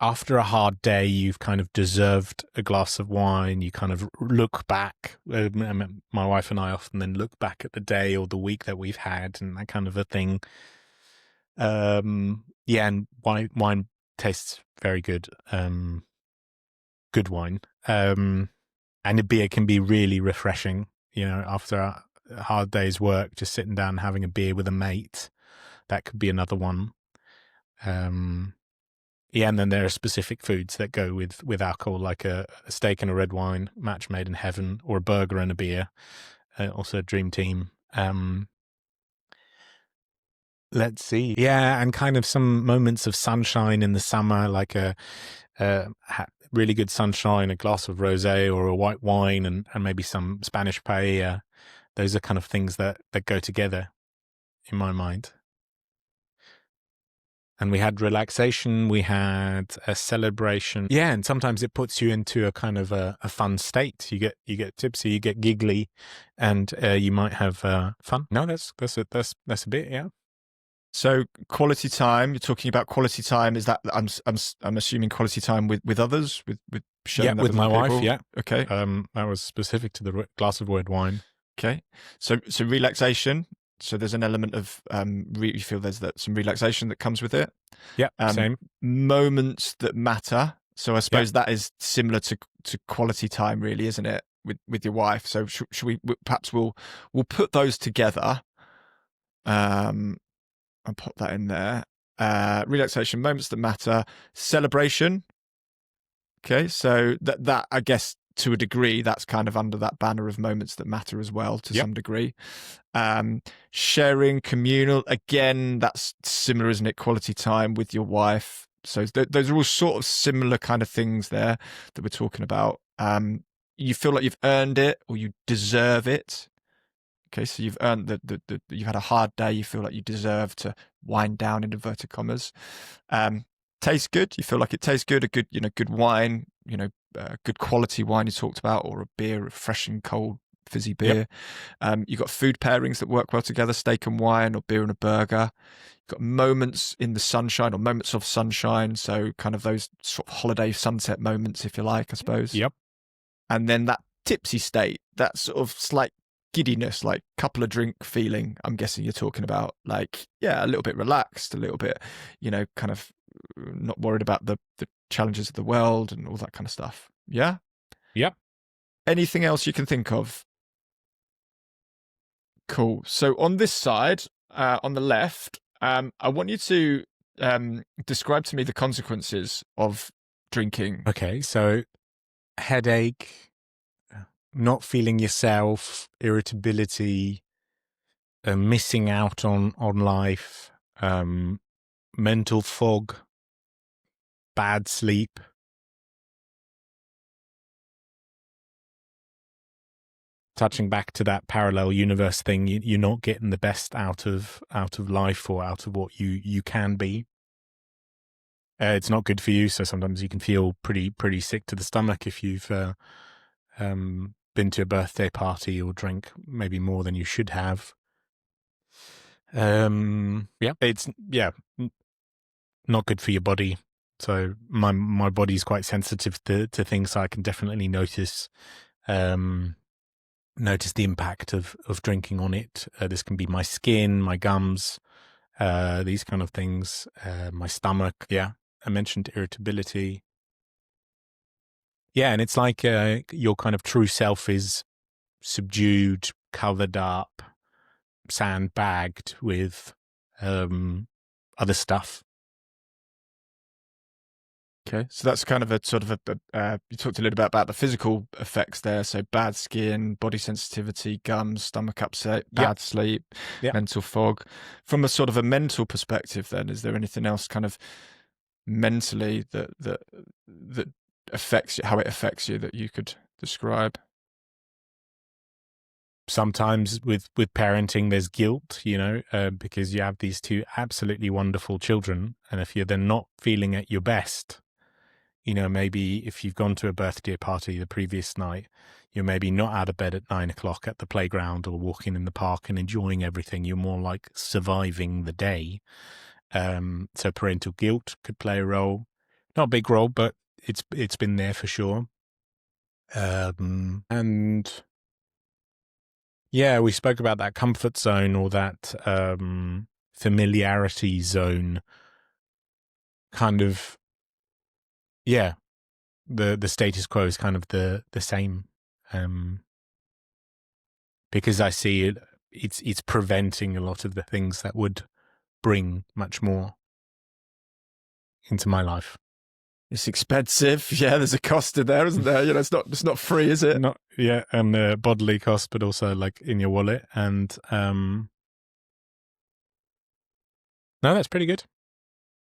after a hard day, you've kind of deserved a glass of wine. You kind of look back. My wife and I often then look back at the day or the week that we've had and that kind of a thing. Yeah, and wine tastes very good. Good wine. And a beer can be really refreshing, after a hard day's work, just sitting down and having a beer with a mate. That could be another one. Yeah, and then there are specific foods that go with alcohol, like a steak and a red wine, match made in heaven, or a burger and a beer, also a dream team. Let's see. Yeah, and kind of some moments of sunshine in the summer, like a really good sunshine, a glass of rosé or a white wine, and maybe some Spanish paella. Those are kind of things that go together in my mind. And we had relaxation, we had a celebration. Yeah, and sometimes it puts you into a kind of a fun state. You get tipsy, you get giggly, and you might have fun. No, that's a bit, yeah. So quality time, you're talking about quality time. Is that I'm assuming quality time with others, with sharing that with my other wife, people? yeah. Okay. That was specific to the glass of red wine. Okay. So relaxation. So there's an element of you feel there's some relaxation that comes with it. Yeah, same. Moments that matter. So I suppose that is similar to quality time, really, isn't it? With your wife. So should we perhaps we'll put those together. I'll pop that in there. Relaxation, moments that matter, celebration. Okay, so that I guess to a degree that's kind of under that banner of moments that matter as well to some degree. Sharing, communal, again, that's similar, isn't it? Quality time with your wife. So those are all sort of similar kind of things there that we're talking about. You feel like you've earned it or you deserve it. Okay, so you've earned you've had a hard day. You feel like you deserve to wind down in inverted commas. Tastes good. You feel like it tastes good. A good, good wine. Good quality wine you talked about, or a beer, refreshing, cold, fizzy beer. You've got food pairings that work well together: steak and wine, or beer and a burger. You've got moments in the sunshine, or moments of sunshine. So kind of those sort of holiday sunset moments, if you like, I suppose. Yep. And then that tipsy state, that sort of slight giddiness, like couple of drink feeling, I'm guessing you're talking about, like, a little bit relaxed, a little bit, kind of not worried about the challenges of the world and all that kind of stuff. Yeah? Yep. Anything else you can think of? Cool. So on this side, on the left, I want you to describe to me the consequences of drinking. Okay, so headache, not feeling yourself, irritability, missing out on life, mental fog, bad sleep. Touching back to that parallel universe thing, you're not getting the best out of life or out of what you can be. It's not good for you, so sometimes you can feel pretty sick to the stomach if you've been to a birthday party or drink maybe more than you should have. It's not good for your body. So my body's quite sensitive to things, so I can definitely notice the impact of drinking on it. This can be my skin, my gums, these kind of things, my stomach. Yeah, I mentioned irritability. Yeah, and it's like your kind of true self is subdued, covered up, sandbagged with other stuff. Okay, so that's kind of a sort of you talked a little bit about the physical effects there. So bad skin, body sensitivity, gums, stomach upset, bad sleep, mental fog. From a sort of a mental perspective, then, is there anything else kind of mentally that affects you, how it affects you, that you could describe? Sometimes with parenting, there's guilt, because you have these two absolutely wonderful children, and if you're then not feeling at your best, maybe if you've gone to a birthday party the previous night, you're maybe not out of bed at 9 o'clock at the playground or walking in the park and enjoying everything. You're more like surviving the day. So parental guilt could play a role. not a big role, but it's been there for sure. And yeah, we spoke about that comfort zone or that familiarity zone. Kind of, yeah. The status quo is kind of the same, because I see it's preventing a lot of the things that would bring much more into my life. It's expensive. Yeah, there's a cost in there, isn't there? You know, it's not free, is it? Not and the bodily cost, but also like in your wallet. And no, that's pretty good.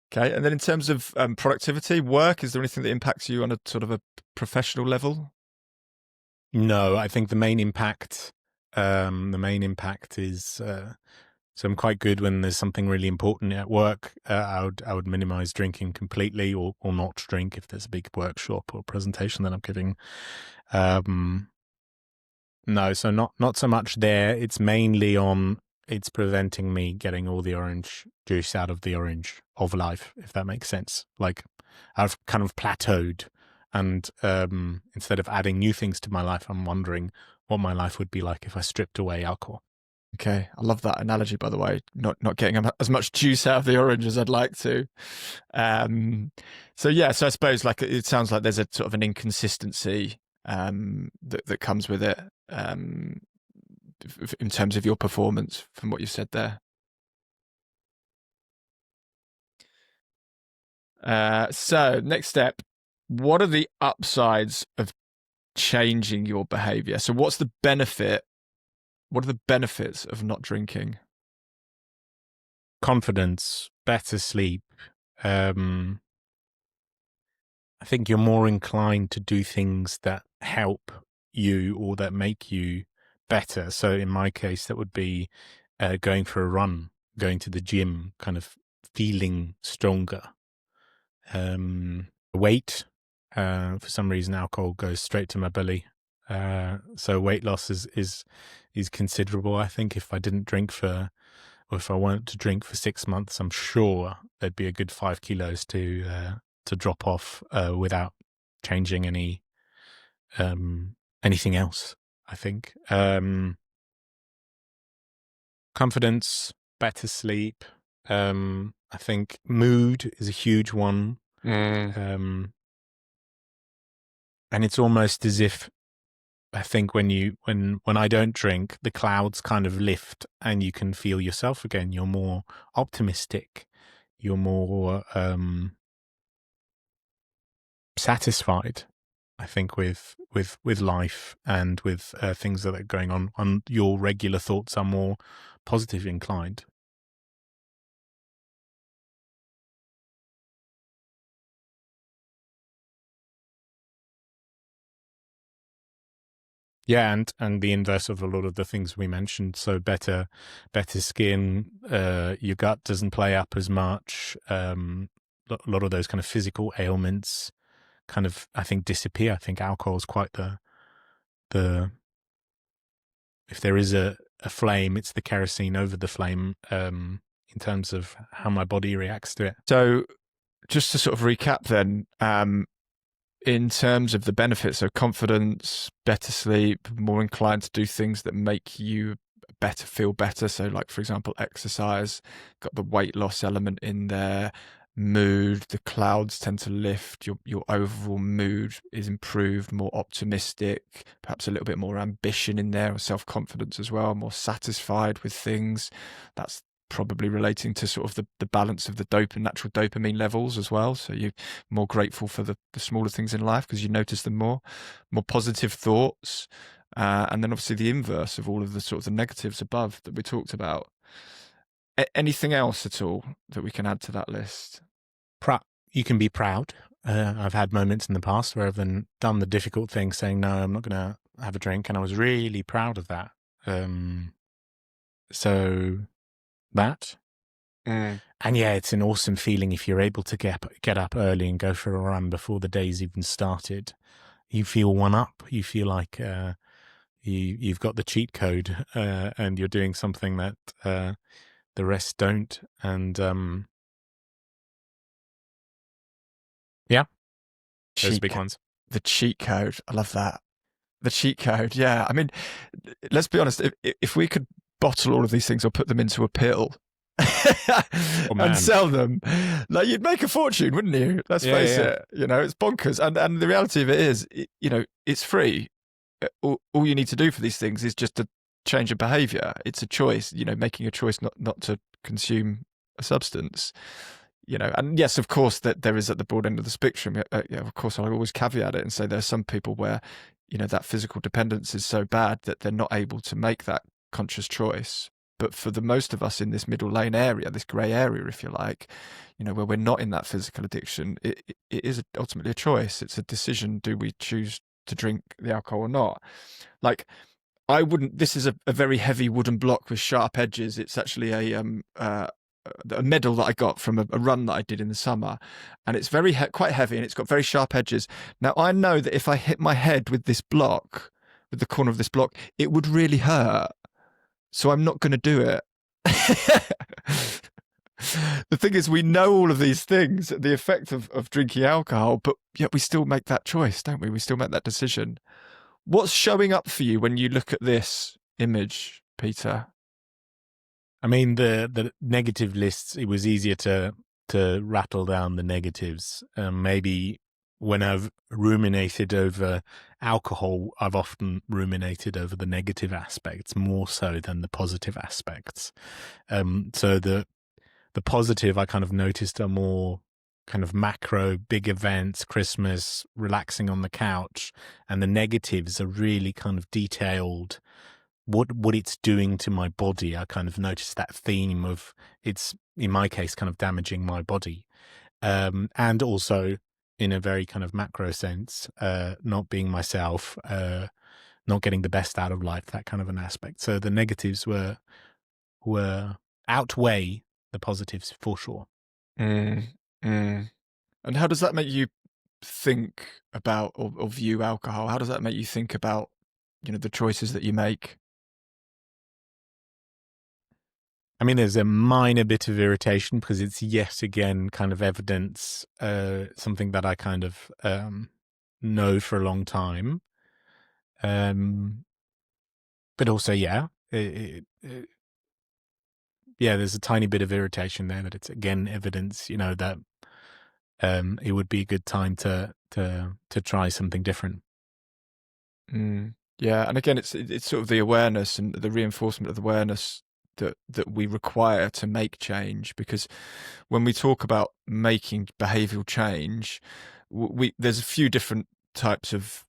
Okay, and then in terms of productivity, work, is there anything that impacts you on a sort of a professional level? No, I think the main impact is so I'm quite good when there's something really important at work. I would minimize drinking completely, or not drink if there's a big workshop or presentation that I'm giving. No, so not so much there. It's mainly on it's preventing me getting all the orange juice out of the orange of life, if that makes sense. Like I've kind of plateaued, and instead of adding new things to my life, I'm wondering what my life would be like if I stripped away alcohol. Okay, I love that analogy, by the way. Not getting as much juice out of the orange as I'd like to. So I suppose like it sounds like there's a sort of an inconsistency that comes with it in terms of your performance, from what you said there. So next step, what are the upsides of changing your behavior? So what's the benefit? What are the benefits of not drinking? Confidence, better sleep. I think you're more inclined to do things that help you or that make you better. So in my case, that would be going for a run, going to the gym, kind of feeling stronger. Weight, for some reason, alcohol goes straight to my belly. So weight loss is considerable. I think if I didn't drink or if I weren't to drink for 6 months, I'm sure there'd be a good 5 kilos to drop off without changing anything else. I think confidence, better sleep. I think mood is a huge one. And it's almost as if I think when I don't drink, the clouds kind of lift and you can feel yourself again. You're more optimistic. You're more satisfied, I think, with life and with things that are going on. And your regular thoughts are more positive inclined. Yeah, and the inverse of a lot of the things we mentioned. So better skin, your gut doesn't play up as much. A lot of those kind of physical ailments kind of, I think, disappear. I think alcohol is quite the if there is a flame, it's the kerosene over the flame, in terms of how my body reacts to it. So just to sort of recap then, in terms of the benefits, so confidence, better sleep, more inclined to do things that make you feel better. So like, for example, exercise, got the weight loss element in there, mood, the clouds tend to lift, your overall mood is improved, more optimistic, perhaps a little bit more ambition in there, or self-confidence as well, more satisfied with things. That's probably relating to sort of the balance of the natural dopamine levels as well. So you're more grateful for the smaller things in life because you notice them more positive thoughts. And then obviously the inverse of all of the sort of the negatives above that we talked about. Anything else at all that we can add to that list? You can be proud. I've had moments in the past where I've then done the difficult thing, saying, no, I'm not going to have a drink. And I was really proud of that. So that. And yeah, it's an awesome feeling if you're able to get up early and go for a run before the day's even started. You feel one up. You feel like you've got the cheat code, and you're doing something that the rest don't. And Yeah, those Cheat big co- ones. The cheat code. I love that. The cheat code. Yeah. I mean, let's be honest. If we could bottle all of these things or put them into a pill Oh, and man. sell them, like you'd make a fortune, wouldn't you? Let's Yeah, face yeah. it. It's bonkers. And the reality of it is, it's free. All you need to do for these things is just to change a behavior. It's a choice, making a choice not to consume a substance. And yes, of course, that there is at the broad end of the spectrum. Of course, I always caveat it and say there's some people where, that physical dependence is so bad that they're not able to make that conscious choice. But for the most of us in this middle lane area, this grey area, if you like, where we're not in that physical addiction, it is ultimately a choice. It's a decision. Do we choose to drink the alcohol or not? Like, I wouldn't. This is a very heavy wooden block with sharp edges. It's actually a medal that I got from a run that I did in the summer, and it's quite heavy, and it's got very sharp edges. Now I know that if I hit my head with this block, with the corner of this block, it would really hurt. So I'm not going to do it. The thing is, we know all of these things, the effect of drinking alcohol, but yet we still make that choice, don't we? We still make that decision. What's showing up for you when you look at this image, Peter? I mean, the negative lists, it was easier to rattle down the negatives. Maybe when I've ruminated over alcohol, I've often ruminated over the negative aspects more so than the positive aspects. So the positive I kind of noticed are more kind of macro, big events, Christmas, relaxing on the couch, and the negatives are really kind of detailed. What it's doing to my body. I kind of noticed that theme of it's, in my case, kind of damaging my body. And also in a very kind of macro sense, not being myself, not getting the best out of life, that kind of an aspect. So the negatives were outweigh the positives for sure. And how does that make you think about or view alcohol? How does that make you think about, the choices that you make? I mean, there's a minor bit of irritation because it's yet again kind of evidence, something that I kind of know for a long time. But also, yeah, there's a tiny bit of irritation there that it's again evidence, that it would be a good time to try something different. Yeah, and again, it's sort of the awareness and the reinforcement of the awareness that we require to make change. Because when we talk about making behavioural change, there's a few different types of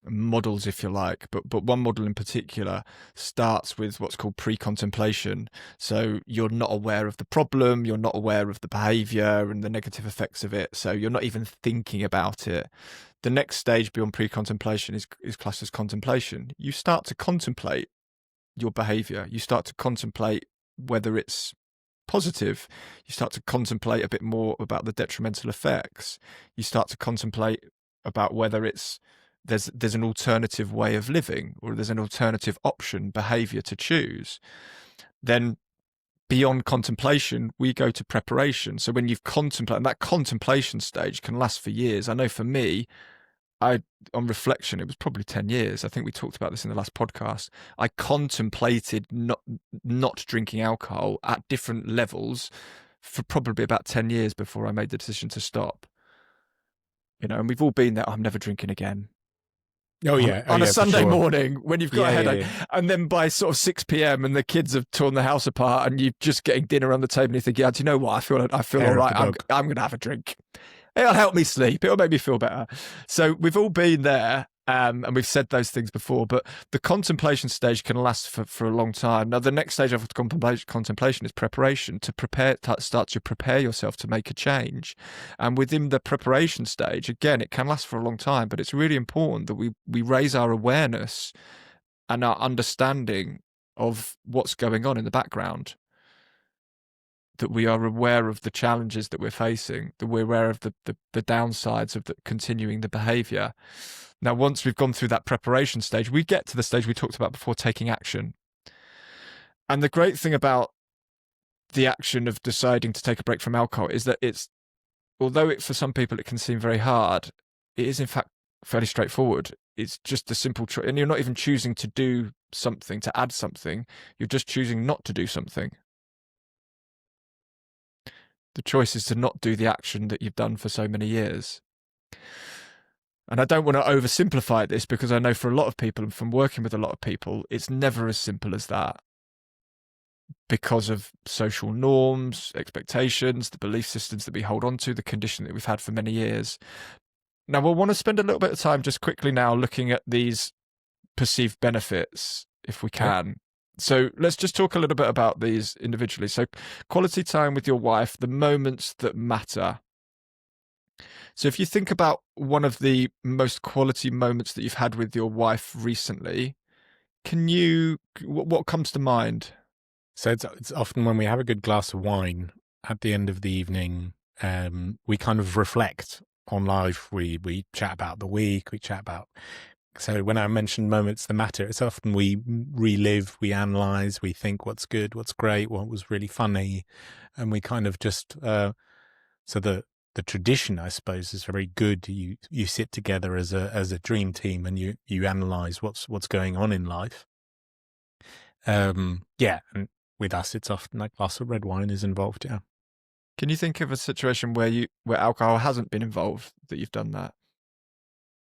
models, if you like, but one model in particular starts with what's called pre-contemplation. So you're not aware of the problem, you're not aware of the behaviour and the negative effects of it, so you're not even thinking about it. The next stage beyond pre-contemplation is classed as contemplation. You start to contemplate your behaviour. You start to contemplate whether it's positive. You start to contemplate a bit more about the detrimental effects. You start to contemplate about whether there's an alternative way of living, or there's an alternative option, behaviour to choose. Then beyond contemplation, we go to preparation. So when you've contemplated, and that contemplation stage can last for years. I know for me, on reflection, it was probably 10 years. I think we talked about this in the last podcast. I contemplated not drinking alcohol at different levels for probably about 10 years before I made the decision to stop. And we've all been there. I'm never drinking again. Oh yeah, on a Sunday sure. morning when you've got a headache, yeah. and then by sort of 6 p.m. and the kids have torn the house apart, and you're just getting dinner on the table, and you think, yeah, do you know what? I feel all right. I'm going to have a drink. It'll help me sleep. It'll make me feel better. So we've all been there, and we've said those things before. But the contemplation stage can last for a long time. Now, the next stage of contemplation is preparation. Start to prepare yourself to make a change. And within the preparation stage, again, it can last for a long time. But it's really important that we raise our awareness and our understanding of what's going on in the background. That we are aware of the challenges that we're facing, that we're aware of the downsides of continuing the behaviour. Now, once we've gone through that preparation stage, we get to the stage we talked about before, taking action. And the great thing about the action of deciding to take a break from alcohol is that it's although for some people it can seem very hard, it is in fact fairly straightforward. It's just a simple choice, and you're not even choosing to do something, to add something. You're just choosing not to do something. The choice is to not do the action that you've done for so many years. And I don't want to oversimplify this, because I know for a lot of people, and from working with a lot of people, it's never as simple as that, because of social norms, expectations, the belief systems that we hold on to, the condition that we've had for many years. Now, we'll want to spend a little bit of time just quickly now looking at these perceived benefits, if we can. So let's just talk a little bit about these individually. So quality time with your wife, the moments that matter. So if you think about one of the most quality moments that you've had with your wife recently, what comes to mind? So it's often when we have a good glass of wine at the end of the evening, we kind of reflect on life. We chat about the week, we chat about. So when I mentioned moments that matter, it's often we relive, we analyze, we think what's good, what's great, what was really funny, and we kind of just so the tradition, I suppose, is very good. You sit together as a dream team, and you analyze what's going on in life. And with us, it's often a glass of red wine is involved. Yeah. Can you think of a situation where alcohol hasn't been involved, that you've done that?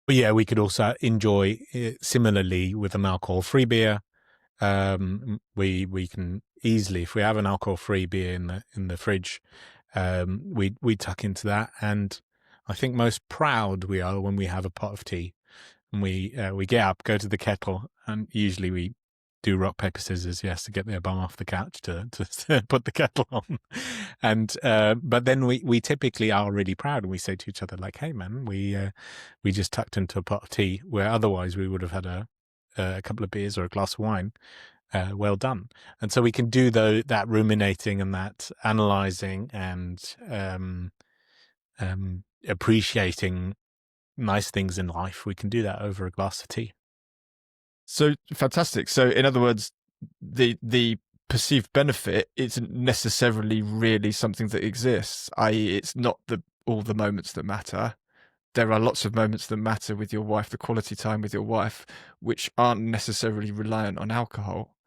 But yeah, we could also enjoy it similarly with an alcohol-free beer. We can easily, if we have an alcohol-free beer in the fridge, we tuck into that. And I think most proud we are when we have a pot of tea, and we get up, go to the kettle, and usually we do rock, paper, scissors, yes, to get their bum off the couch to put the kettle on. And but then we typically are really proud, and we say to each other, like, hey man, we just tucked into a pot of tea, where otherwise we would have had a couple of beers or a glass of wine. Well done. And so we can do that ruminating and that analyzing and appreciating nice things in life. We can do that over a glass of tea. So fantastic. So in other words, the perceived benefit isn't necessarily really something that exists, i.e. it's not all the moments that matter. There are lots of moments that matter with your wife, the quality time with your wife, which aren't necessarily reliant on alcohol.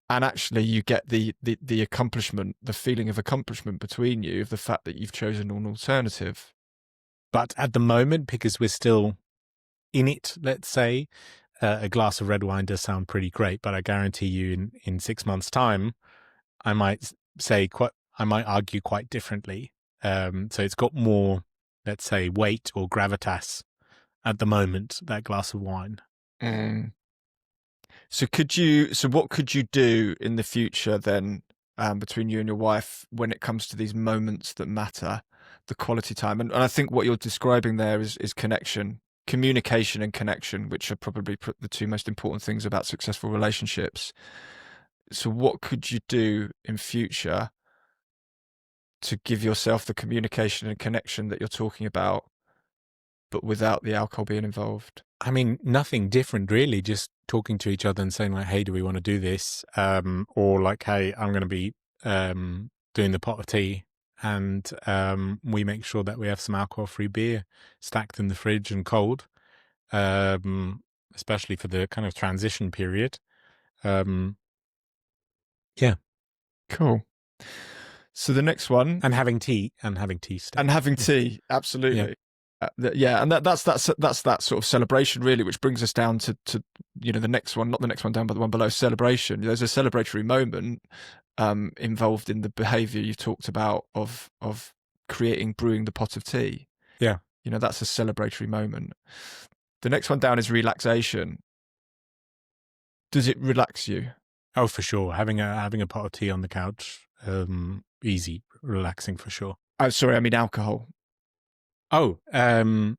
And actually you get the accomplishment, the feeling of accomplishment between you, of the fact that you've chosen an alternative. But at the moment, because we're still in it, let's say, a glass of red wine does sound pretty great, but I guarantee you in 6 months' time, I might argue quite differently. So it's got more, let's say, weight or gravitas at the moment, that glass of wine. So what could you do in the future then, between you and your wife, when it comes to these moments that matter, the quality time? And I think what you're describing there is connection. Communication and connection, which are probably the two most important things about successful relationships. So what could you do in future to give yourself the communication and connection that you're talking about, but without the alcohol being involved? I mean, nothing different really, just talking to each other and saying like, hey, do we want to do this? Or like, hey, I'm going to be doing the pot of tea, and we make sure that we have some alcohol-free beer stacked in the fridge and cold, especially for the kind of transition period. Yeah. Cool. So the next one, And having tea stacked. and having tea, absolutely. Yeah, and that's that sort of celebration really, which brings us down to the next one, not the next one down, but the one below, celebration. There's a celebratory moment involved in the behaviour you talked about of brewing the pot of tea. Yeah. That's a celebratory moment. The next one down is relaxation. Does it relax you? Oh, for sure. Having a pot of tea on the couch, easy, relaxing for sure. Oh, sorry, I mean alcohol. Oh, I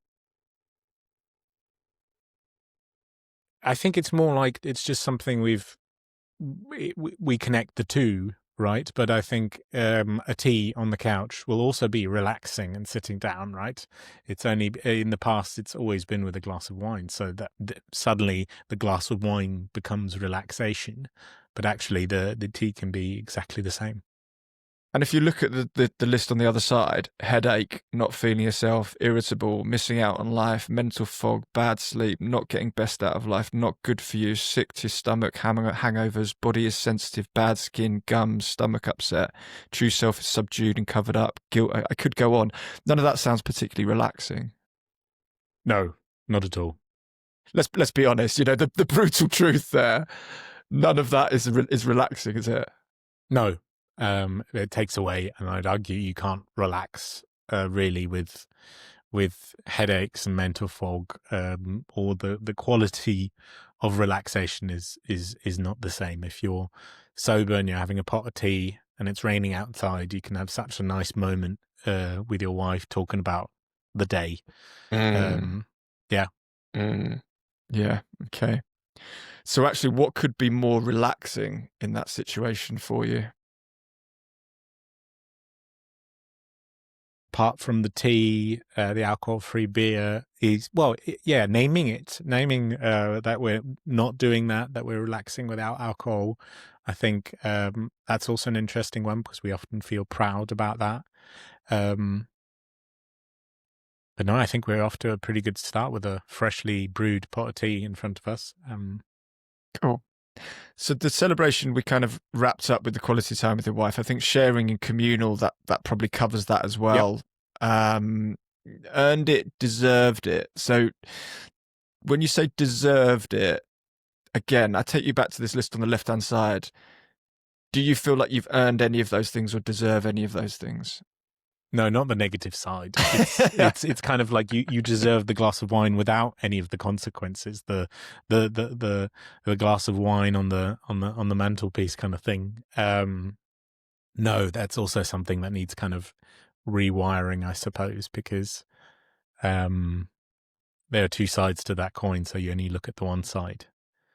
think it's more like it's just something we connect the two, right? But I think a tea on the couch will also be relaxing and sitting down, right? It's only in the past, it's always been with a glass of wine, so that suddenly the glass of wine becomes relaxation, but actually the tea can be exactly the same. And if you look at the list on the other side, headache, not feeling yourself, irritable, missing out on life, mental fog, bad sleep, not getting best out of life, not good for you, sick to your stomach, hangovers, body is sensitive, bad skin, gums, stomach upset, true self is subdued and covered up, guilt. I could go on. None of that sounds particularly relaxing. No, not at all. Let's be honest, the brutal truth there. None of that is relaxing, is it? No, it takes away, and I'd argue you can't relax really with headaches and mental fog, or the quality of relaxation is not the same. If you're sober and you're having a pot of tea and it's raining outside, you can have such a nice moment with your wife talking about the day. Yeah. Yeah. Okay. So actually, what could be more relaxing in that situation for you? Apart from the tea, the alcohol-free beer is, naming that we're not doing that we're relaxing without alcohol. I think that's also an interesting one because we often feel proud about that. But no, I think we're off to a pretty good start with a freshly brewed pot of tea in front of us. Cool. So the celebration, we kind of wrapped up with the quality time with your wife. I think sharing and communal, that probably covers that as well. Yep. Earned it, deserved it. So when you say deserved it, again, I take you back to this list on the left-hand side. Do you feel like you've earned any of those things or deserve any of those things? No, not the negative side. It's kind of like you deserve the glass of wine without any of the consequences. The glass of wine on the mantelpiece kind of thing. No, that's also something that needs kind of rewiring, I suppose, because there are two sides to that coin, so you only look at the one side.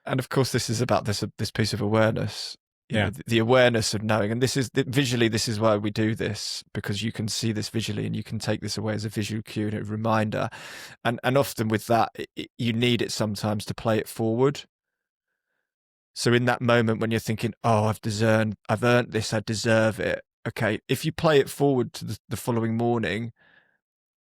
And of course, this is about this piece of awareness. The awareness of knowing, and this is why we do this, because you can see this visually and you can take this away as a visual cue and a reminder. And often with that, you need it sometimes to play it forward. So in that moment when you're thinking, oh, I've earned this, I deserve it. Okay, if you play it forward to the following morning,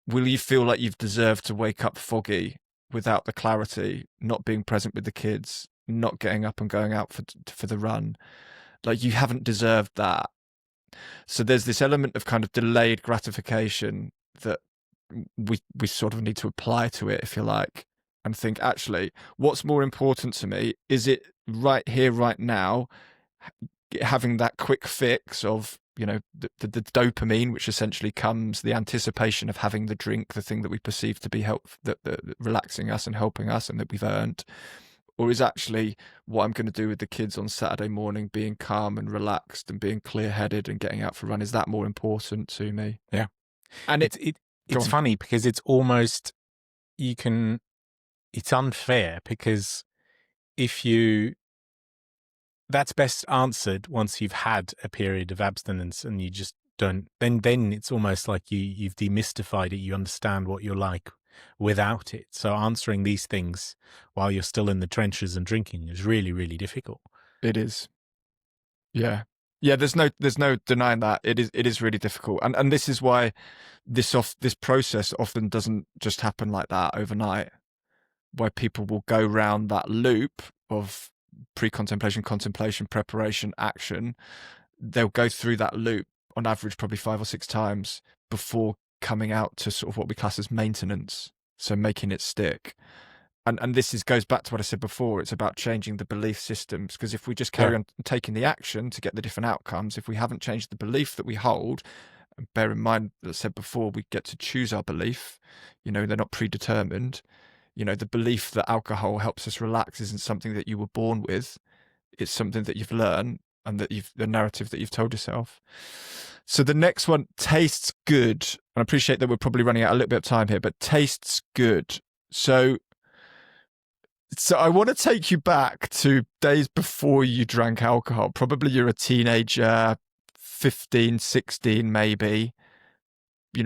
will you feel like you've deserved to wake up foggy, without the clarity, not being present with the kids, not getting up and going out for the run? Like, you haven't deserved that. So there's this element of kind of delayed gratification that we sort of need to apply to it, if you like, and think, actually, what's more important to me? Is it right here, right now, having that quick fix of, the dopamine, which essentially comes, the anticipation of having the drink, the thing that we perceive to be that relaxing us and helping us and that we've earned? Or is actually what I'm going to do with the kids on Saturday morning, being calm and relaxed and being clear-headed and getting out for a run, is that more important to me? Yeah. And it's funny because it's almost, it's unfair, because that's best answered once you've had a period of abstinence and you just don't, then it's almost like you've demystified it. You understand what you're like without it. So answering these things while you're still in the trenches and drinking is really, really difficult. It is. Yeah. There's no denying that. It is really difficult. And this is why this process often doesn't just happen like that overnight, where people will go round that loop of pre-contemplation, contemplation, preparation, action. They'll go through that loop on average probably 5 or 6 times before coming out to sort of what we class as maintenance, so making it stick. And this goes back to what I said before. It's about changing the belief systems, because if we just carry on taking the action to get the different outcomes, if we haven't changed the belief that we hold, and bear in mind, as I said before, we get to choose our belief, they're not predetermined. The belief that alcohol helps us relax isn't something that you were born with. It's something that you've learned, and that the narrative that you've told yourself. So the next one, tastes good. And I appreciate that we're probably running out a little bit of time here, but tastes good. So I want to take you back to days before you drank alcohol. Probably you're a teenager, 15, 16 maybe.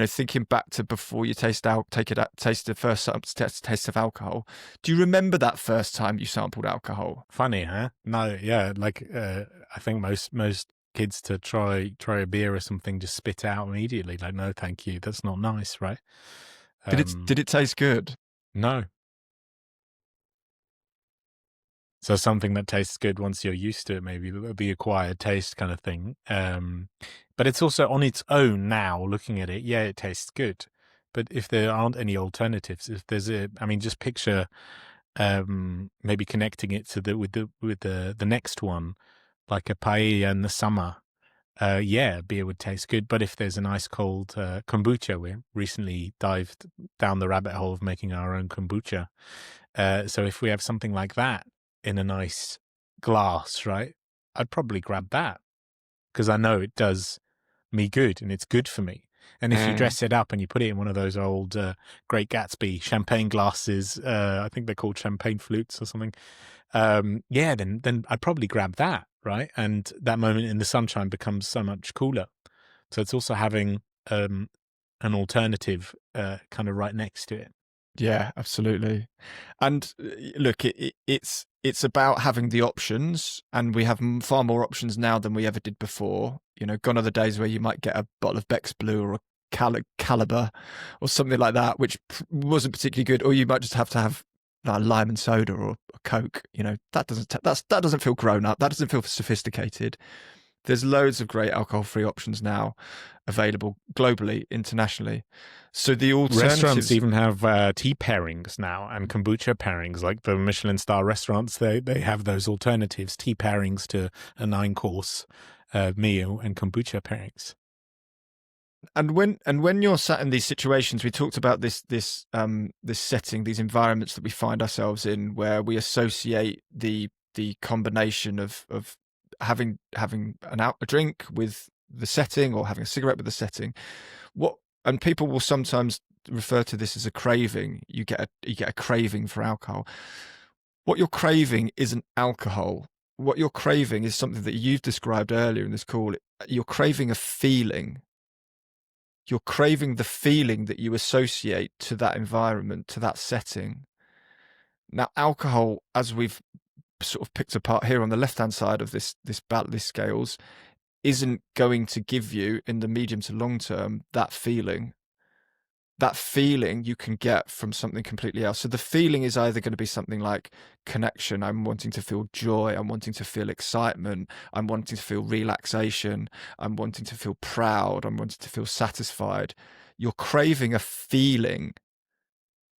Thinking back to before you taste the first taste of alcohol. Do you remember that first time you sampled alcohol? Funny, huh? No, yeah. Like I think most kids to try a beer or something, just spit it out immediately. Like, no, thank you. That's not nice, right? Did it taste good? No. So something that tastes good once you're used to it, maybe the acquired taste kind of thing. But it's also on its own now, looking at it, yeah, it tastes good. But if there aren't any alternatives, if there's just picture maybe connecting it to with the next one, like a paella in the summer. Yeah, beer would taste good. But if there's an ice cold kombucha, we recently dived down the rabbit hole of making our own kombucha. So if we have something like that in a nice glass, right, I'd probably grab that because I know it does me good and it's good for me. And if you dress it up and you put it in one of those old Great Gatsby champagne glasses, I think they're called champagne flutes or something. Yeah, then I'd probably grab that, right? And that moment in the sunshine becomes so much cooler. So it's also having an alternative kind of right next to it. Yeah, absolutely. And look, it's about having the options, and we have far more options now than we ever did before. You know, gone are the days where you might get a bottle of Beck's Blue or a Caliber or something like that, which wasn't particularly good, or you might just have to have like lime and soda or a Coke. You know, that doesn't feel grown up. That doesn't feel sophisticated. There's loads of great alcohol-free options now available globally, internationally. So the alternatives... Restaurants even have tea pairings now and kombucha pairings, like the Michelin star restaurants. They have those alternatives, tea pairings to a 9-course meal and kombucha pairings. And when you're sat in these situations, we talked about this setting, these environments that we find ourselves in, where we associate the combination of having a drink with the setting or having a cigarette with the setting. And people will sometimes refer to this as a craving. You get a craving for alcohol. What you're craving isn't alcohol. What you're craving is something that you've described earlier in this call. You're craving a feeling. You're craving the feeling that you associate to that environment, to that setting. Now, alcohol, as we've sort of picked apart here on the left-hand side of this scales, isn't going to give you in the medium to long term that feeling. That feeling you can get from something completely else. So the feeling is either going to be something like connection. I'm wanting to feel joy. I'm wanting to feel excitement. I'm wanting to feel relaxation. I'm wanting to feel proud. I'm wanting to feel satisfied. You're craving a feeling.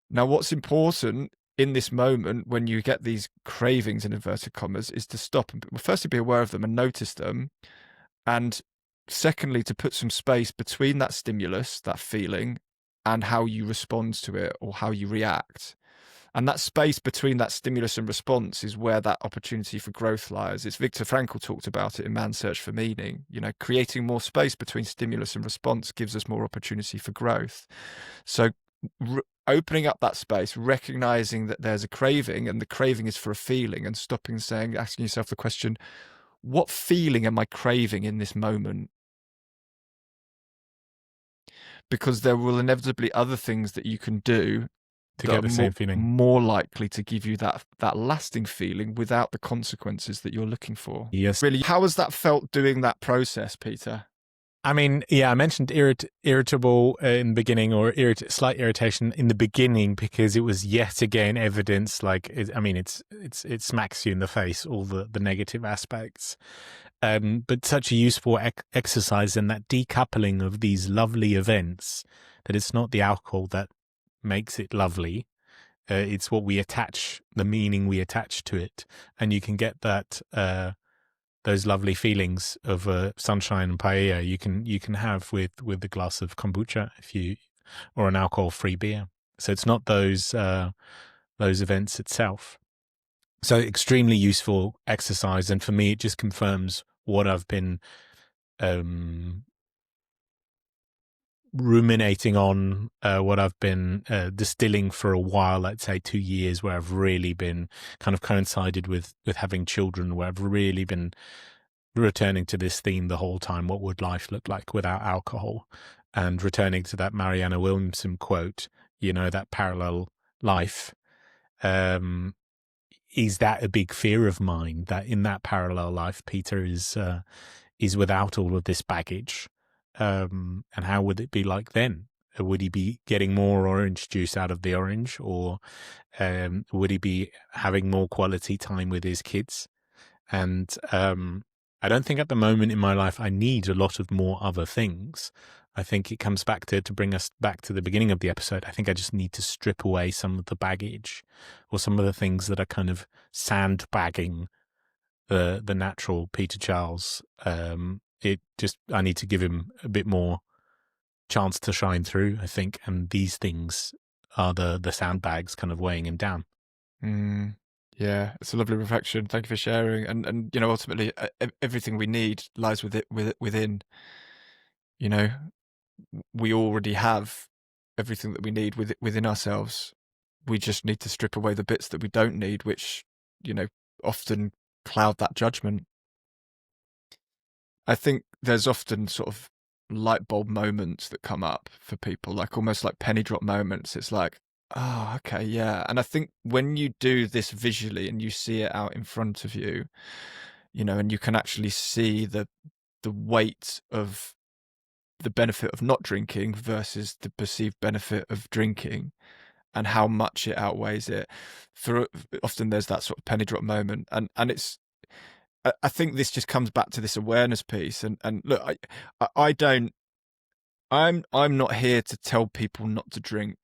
Now, what's important in this moment when you get these cravings in inverted commas is to stop and firstly be aware of them and notice them. And secondly, to put some space between that stimulus, that feeling, and how you respond to it or how you react. And that space between that stimulus and response is where that opportunity for growth lies. It's Viktor Frankl talked about it in Man's Search for Meaning. You know, creating more space between stimulus and response gives us more opportunity for growth. So opening up that space, recognizing that there's a craving and the craving is for a feeling, and stopping, saying, asking yourself the question, what feeling am I craving in this moment? Because there will inevitably other things that you can do to get the same feeling, more likely to give you that lasting feeling without the consequences that you're looking for. Yes. Really, how has that felt doing that process, Peter? I mean, yeah, I mentioned irritable in the beginning, or slight irritation in the beginning, because it was yet again evidence. Like, it smacks you in the face, all the negative aspects. But such a useful exercise in that decoupling of these lovely events, that it's not the alcohol that makes it lovely. It's what we attach, the meaning we attach to it. And you can get that, those lovely feelings of sunshine and paella you can have with a glass of kombucha or an alcohol-free beer. So it's not those events itself. So extremely useful exercise, and for me, it just confirms what I've been ruminating on, what I've been distilling for a while. Let's say 2 years, where I've really been kind of coincided with having children, where I've really been returning to this theme the whole time. What would life look like without alcohol? And returning to that Marianne Williamson quote, that parallel life. Is that a big fear of mine, that in that parallel life, Peter is is without all of this baggage? And how would it be like then? Would he be getting more orange juice out of the orange, or would he be having more quality time with his kids? And I don't think at the moment in my life I need a lot of more other things. I think it comes back to bring us back to the beginning of the episode. I think I just need to strip away some of the baggage, or some of the things that are kind of sandbagging the natural Peter Charles. I need to give him a bit more chance to shine through, I think, and these things are the sandbags kind of weighing him down. Yeah, it's a lovely reflection. Thank you for sharing. And ultimately, everything we need lies within. We already have everything that we need within ourselves. We just need to strip away the bits that we don't need, which often cloud that judgment. I think there's often sort of light bulb moments that come up for people, like almost like penny drop moments. It's like, oh, okay, yeah. And I think when you do this visually and you see it out in front of you, and you can actually see the weight of the benefit of not drinking versus the perceived benefit of drinking, and how much it outweighs it. Often there's that sort of penny drop moment, and it's. I think this just comes back to this awareness piece, and look, I'm not here to tell people not to drink,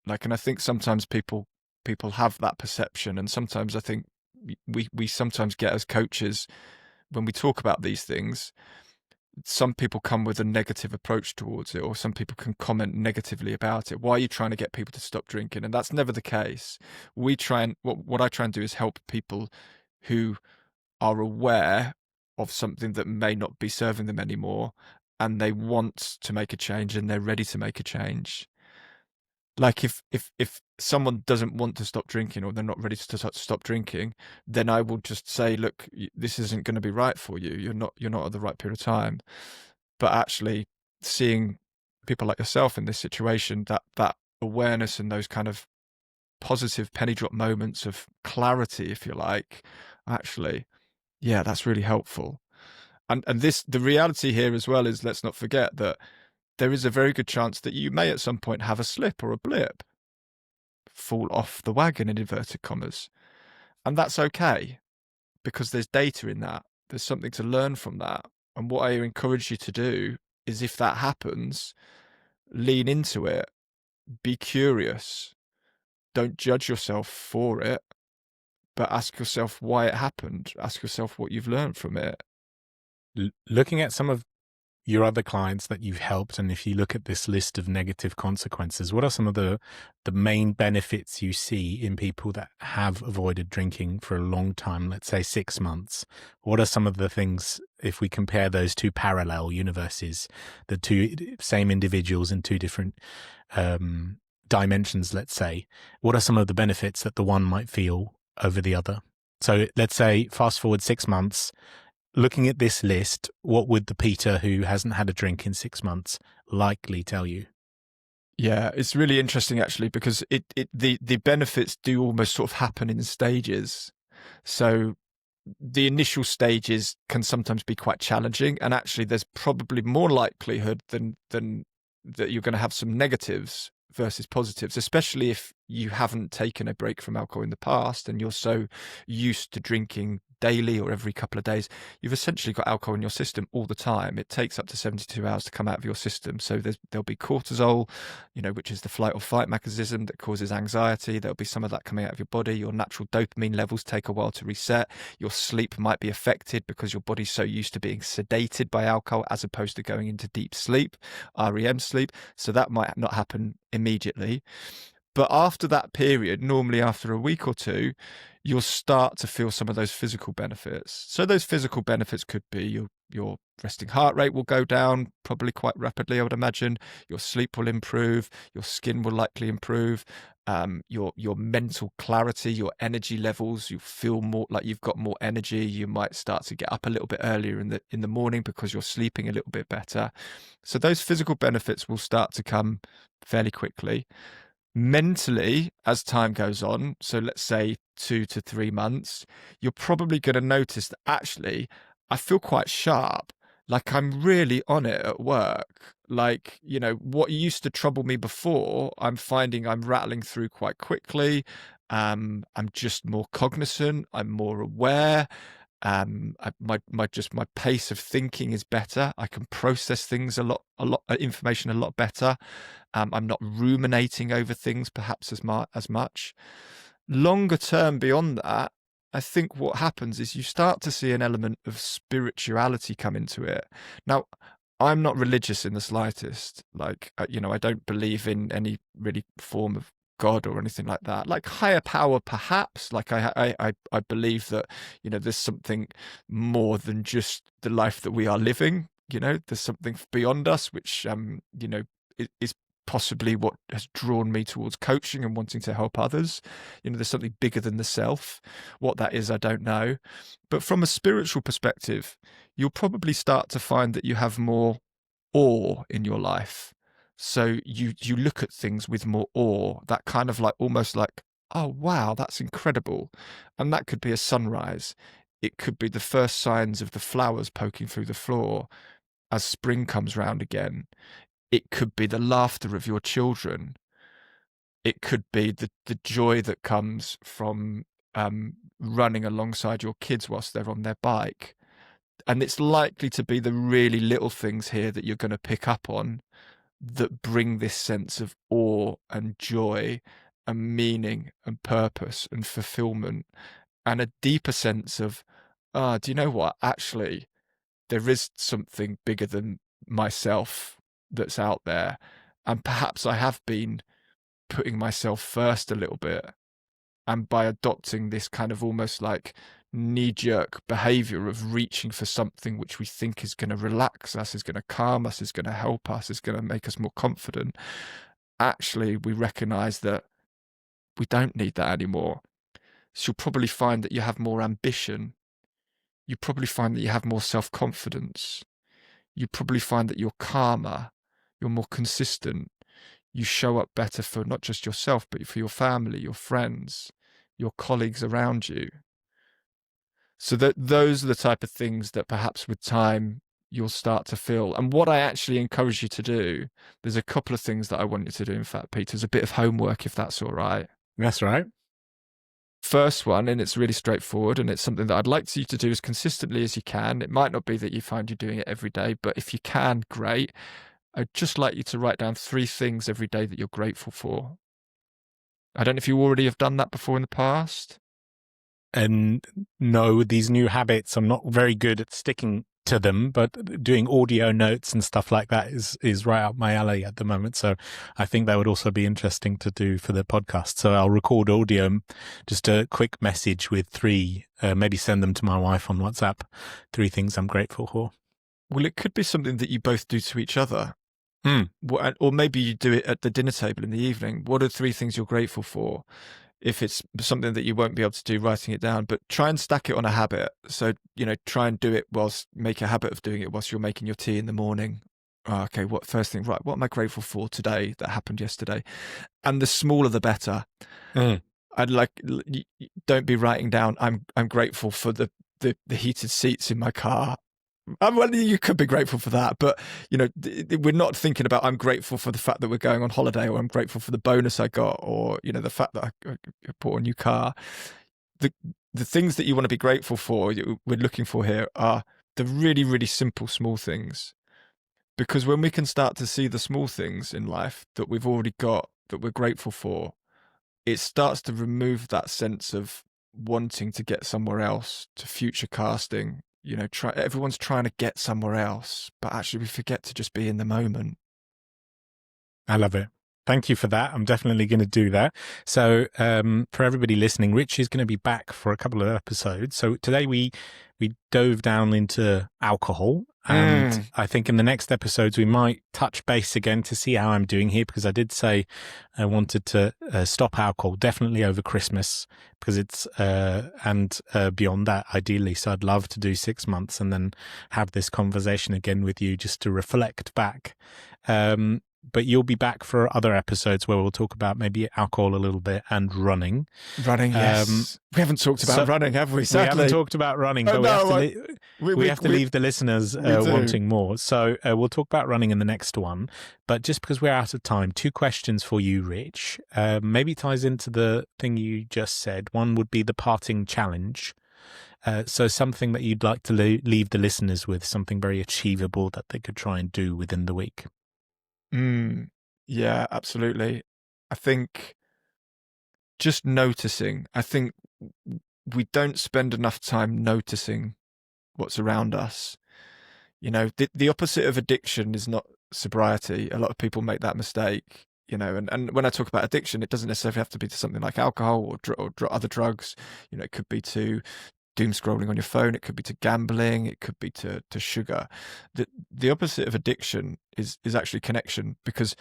and I think sometimes people have that perception, and sometimes I think we sometimes get as coaches, when we talk about these things, some people come with a negative approach towards it, or some people can comment negatively about it. Why are you trying to get people to stop drinking? And that's never the case. What I try and do is help people who are aware of something that may not be serving them anymore, and they want to make a change, and they're ready to make a change. Like if someone doesn't want to stop drinking, or they're not ready to stop drinking, then I will just say, look, this isn't going to be right for you. You're not at the right period of time. But actually seeing people like yourself in this situation, that awareness and those kind of positive penny drop moments of clarity, if you like, actually, yeah, that's really helpful. And the reality here as well is, let's not forget that there is a very good chance that you may at some point have a slip or a blip, fall off the wagon in inverted commas. And that's okay, because there's data in that. There's something to learn from that. And what I encourage you to do is, if that happens, lean into it, be curious, don't judge yourself for it, but ask yourself why it happened. Ask yourself what you've learned from it. Looking at some of your other clients that you've helped, and if you look at this list of negative consequences, what are some of the main benefits you see in people that have avoided drinking for a long time, let's say 6 months? What are some of the things, if we compare those two parallel universes, the two same individuals in two different dimensions, let's say, what are some of the benefits that the one might feel over the other? So let's say fast forward 6 months, looking at this list, what would the Peter who hasn't had a drink in 6 months likely tell you? Yeah, it's really interesting actually, because the benefits do almost sort of happen in stages. So the initial stages can sometimes be quite challenging, and actually there's probably more likelihood than that you're going to have some negatives versus positives, especially if you haven't taken a break from alcohol in the past and you're so used to drinking daily or every couple of days. You've essentially got alcohol in your system all the time. It takes up to 72 hours to come out of your system. So there'll be cortisol, which is the flight or fight mechanism that causes anxiety. There'll be some of that coming out of your body. Your natural dopamine levels take a while to reset. Your sleep might be affected because your body's so used to being sedated by alcohol as opposed to going into deep sleep, REM sleep. So that might not happen immediately. But after that period, normally after a week or two, you'll start to feel some of those physical benefits. So those physical benefits could be your resting heart rate will go down probably quite rapidly, I would imagine. Your sleep will improve. Your skin will likely improve. Your mental clarity, your energy levels, you feel more like you've got more energy. You might start to get up a little bit earlier in the morning because you're sleeping a little bit better. So those physical benefits will start to come fairly quickly. Mentally, as time goes on, so let's say 2 to 3 months, you're probably going to notice that actually I feel quite sharp. Like, I'm really on it at work. Like, what used to trouble me before, I'm finding I'm rattling through quite quickly. I'm just more cognizant. I'm more aware. My pace of thinking is better. I can process things a lot information a lot better. I'm not ruminating over things perhaps as much. Longer term beyond that, I think what happens is you start to see an element of spirituality come into it. Now, I'm not religious in the slightest. Like, I don't believe in any really form of God or anything like that. Like higher power, perhaps. Like I believe that, there's something more than just the life that we are living. There's something beyond us, which, is possibly what has drawn me towards coaching and wanting to help others. There's something bigger than the self. What that is, I don't know. But from a spiritual perspective, you'll probably start to find that you have more awe in your life. So you look at things with more awe, that kind of like almost like, oh, wow, that's incredible. And that could be a sunrise. It could be the first signs of the flowers poking through the floor as spring comes round again. It could be the laughter of your children. It could be the joy that comes from running alongside your kids whilst they're on their bike. And it's likely to be the really little things here that you're going to pick up on that bring this sense of awe and joy and meaning and purpose and fulfillment and a deeper sense of, do you know what? Actually, there is something bigger than myself that's out there. And perhaps I have been putting myself first a little bit. And by adopting this kind of almost like knee-jerk behavior of reaching for something which we think is going to relax us, is going to calm us, is going to help us, is going to make us more confident, actually we recognize that we don't need that anymore. So you'll probably find that you have more ambition. You probably find that you have more self-confidence. You probably find that you're calmer, you're more consistent. You show up better for not just yourself, but for your family, your friends, your colleagues around you. So that those are the type of things that perhaps with time you'll start to feel. And what I actually encourage you to do, there's a couple of things that I want you to do, in fact, Peter. There's a bit of homework, if that's all right. That's right. First one, and it's really straightforward, and it's something that I'd like you to do as consistently as you can. It might not be that you find you're doing it every day, but if you can, great. I'd just like you to write down 3 things every day that you're grateful for. I don't know if you already have done that before in the past. And no, these new habits, I'm not very good at sticking to them, but doing audio notes and stuff like that is right up my alley at the moment. So I think that would also be interesting to do for the podcast. So I'll record audio, just a quick message with 3, maybe send them to my wife on WhatsApp, 3 things I'm grateful for. Well, it could be something that you both do to each other. Mm. Or maybe you do it at the dinner table in the evening. What are 3 things you're grateful for? If it's something that you won't be able to do, writing it down, but try and stack it on a habit. So, try and do it make a habit of doing it whilst you're making your tea in the morning. Okay, first thing, right, what am I grateful for today that happened yesterday? And the smaller the better. Mm. Don't be writing down, I'm grateful for the heated seats in my car. Well, you could be grateful for that, but we're not thinking about I'm grateful for the fact that we're going on holiday, or I'm grateful for the bonus I got, or the fact that I bought a new car. The things that you want to be grateful for, we're looking for here, are the really, really simple small things. Because when we can start to see the small things in life that we've already got, that we're grateful for, it starts to remove that sense of wanting to get somewhere else, to future casting. Everyone's trying to get somewhere else, but actually we forget to just be in the moment. I love it. Thank you for that. I'm definitely going to do that. So for everybody listening, Rich is going to be back for a couple of episodes. So today we dove down into alcohol. And I think in the next episodes, we might touch base again to see how I'm doing here, because I did say I wanted to stop alcohol definitely over Christmas, because it's and beyond that, ideally. So I'd love to do 6 months and then have this conversation again with you just to reflect back. but you'll be back for other episodes where we'll talk about maybe alcohol a little bit and running. Running, yes. We haven't talked about running, have we? Sadly. We haven't talked about running, but we have to leave the listeners wanting more. So we'll talk about running in the next one. But just because we're out of time, 2 questions for you, Rich. Maybe ties into the thing you just said. One would be the parting challenge. So something that you'd like to leave the listeners with, something very achievable that they could try and do within the week. Yeah, absolutely. I think just noticing. I think we don't spend enough time noticing what's around us. You know, the opposite of addiction is not sobriety. A lot of people make that mistake, you know, and when I talk about addiction, it doesn't necessarily have to be to something like alcohol or other drugs. You know, it could be to doom scrolling on your phone. It could be to gambling. It could be to sugar. The opposite of addiction is actually connection, because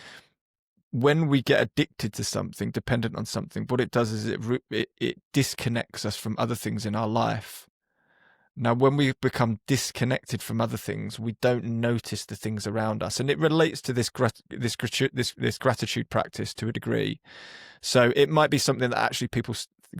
when we get addicted to something, dependent on something, what it does is it disconnects us from other things in our life. Now, when we become disconnected from other things, we don't notice the things around us, and it relates to this gratitude practice to a degree. So it might be something that actually people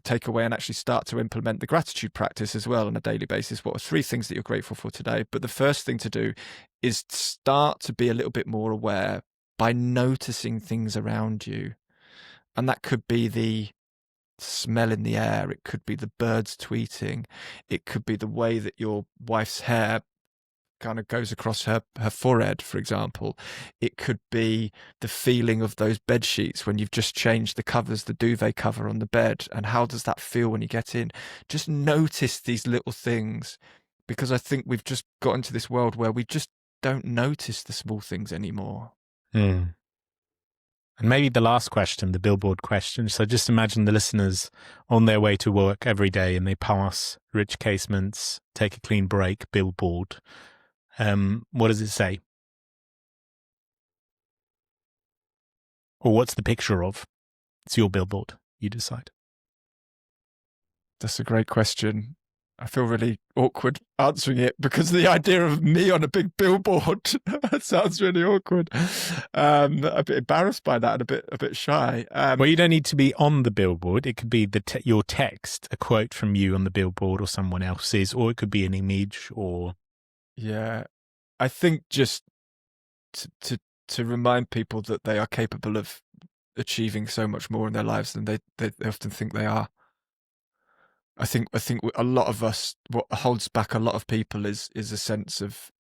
take away and actually start to implement the gratitude practice as well on a daily basis. What are 3 things that you're grateful for today? But the first thing to do is start to be a little bit more aware by noticing things around you. And that could be the smell in the air. It could be the birds tweeting. It could be the way that your wife's hair kind of goes across her forehead, for example. It could be the feeling of those bed sheets when you've just changed the covers, the duvet cover on the bed, and how does that feel when you get in? Just notice these little things, because I think we've just got into this world where we just don't notice the small things anymore. And maybe the last question, the billboard question. So just imagine the listeners on their way to work every day and they pass Rich Casement's Take a Clean Break billboard. What does it say? Or what's the picture of? It's your billboard. You decide. That's a great question. I feel really awkward answering it because the idea of me on a big billboard sounds really awkward. A bit embarrassed by that and a bit shy. Well, you don't need to be on the billboard. It could be your text, a quote from you on the billboard or someone else's, or it could be an image or... Yeah, I think just to remind people that they are capable of achieving so much more in their lives than they often think they are. I think a lot of us, what holds back a lot of people is a sense of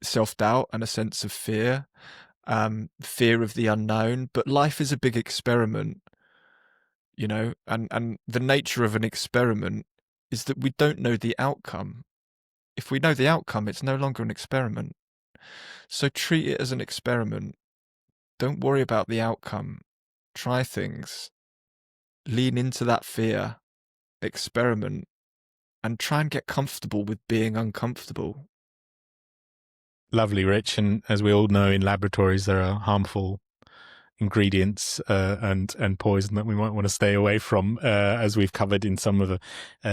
self-doubt and a sense of fear, fear of the unknown. But life is a big experiment, you know, and the nature of an experiment is that we don't know the outcome. If we know the outcome, it's no longer an experiment. So treat it as an experiment. Don't worry about the outcome. Try things. Lean into that fear. Experiment. And try and get comfortable with being uncomfortable. Lovely, Rich. And as we all know, in laboratories, there are harmful ingredients and poison that we might want to stay away from, as we've covered in some of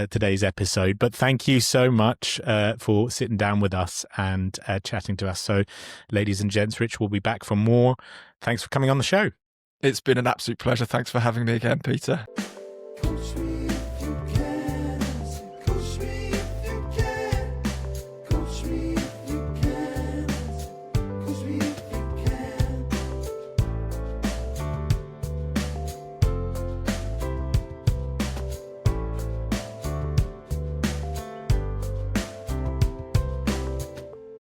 today's episode. But thank you so much for sitting down with us and chatting to us. So, ladies and gents, Rich will be back for more. Thanks for coming on the show. It's been an absolute pleasure. Thanks for having me again, Peter.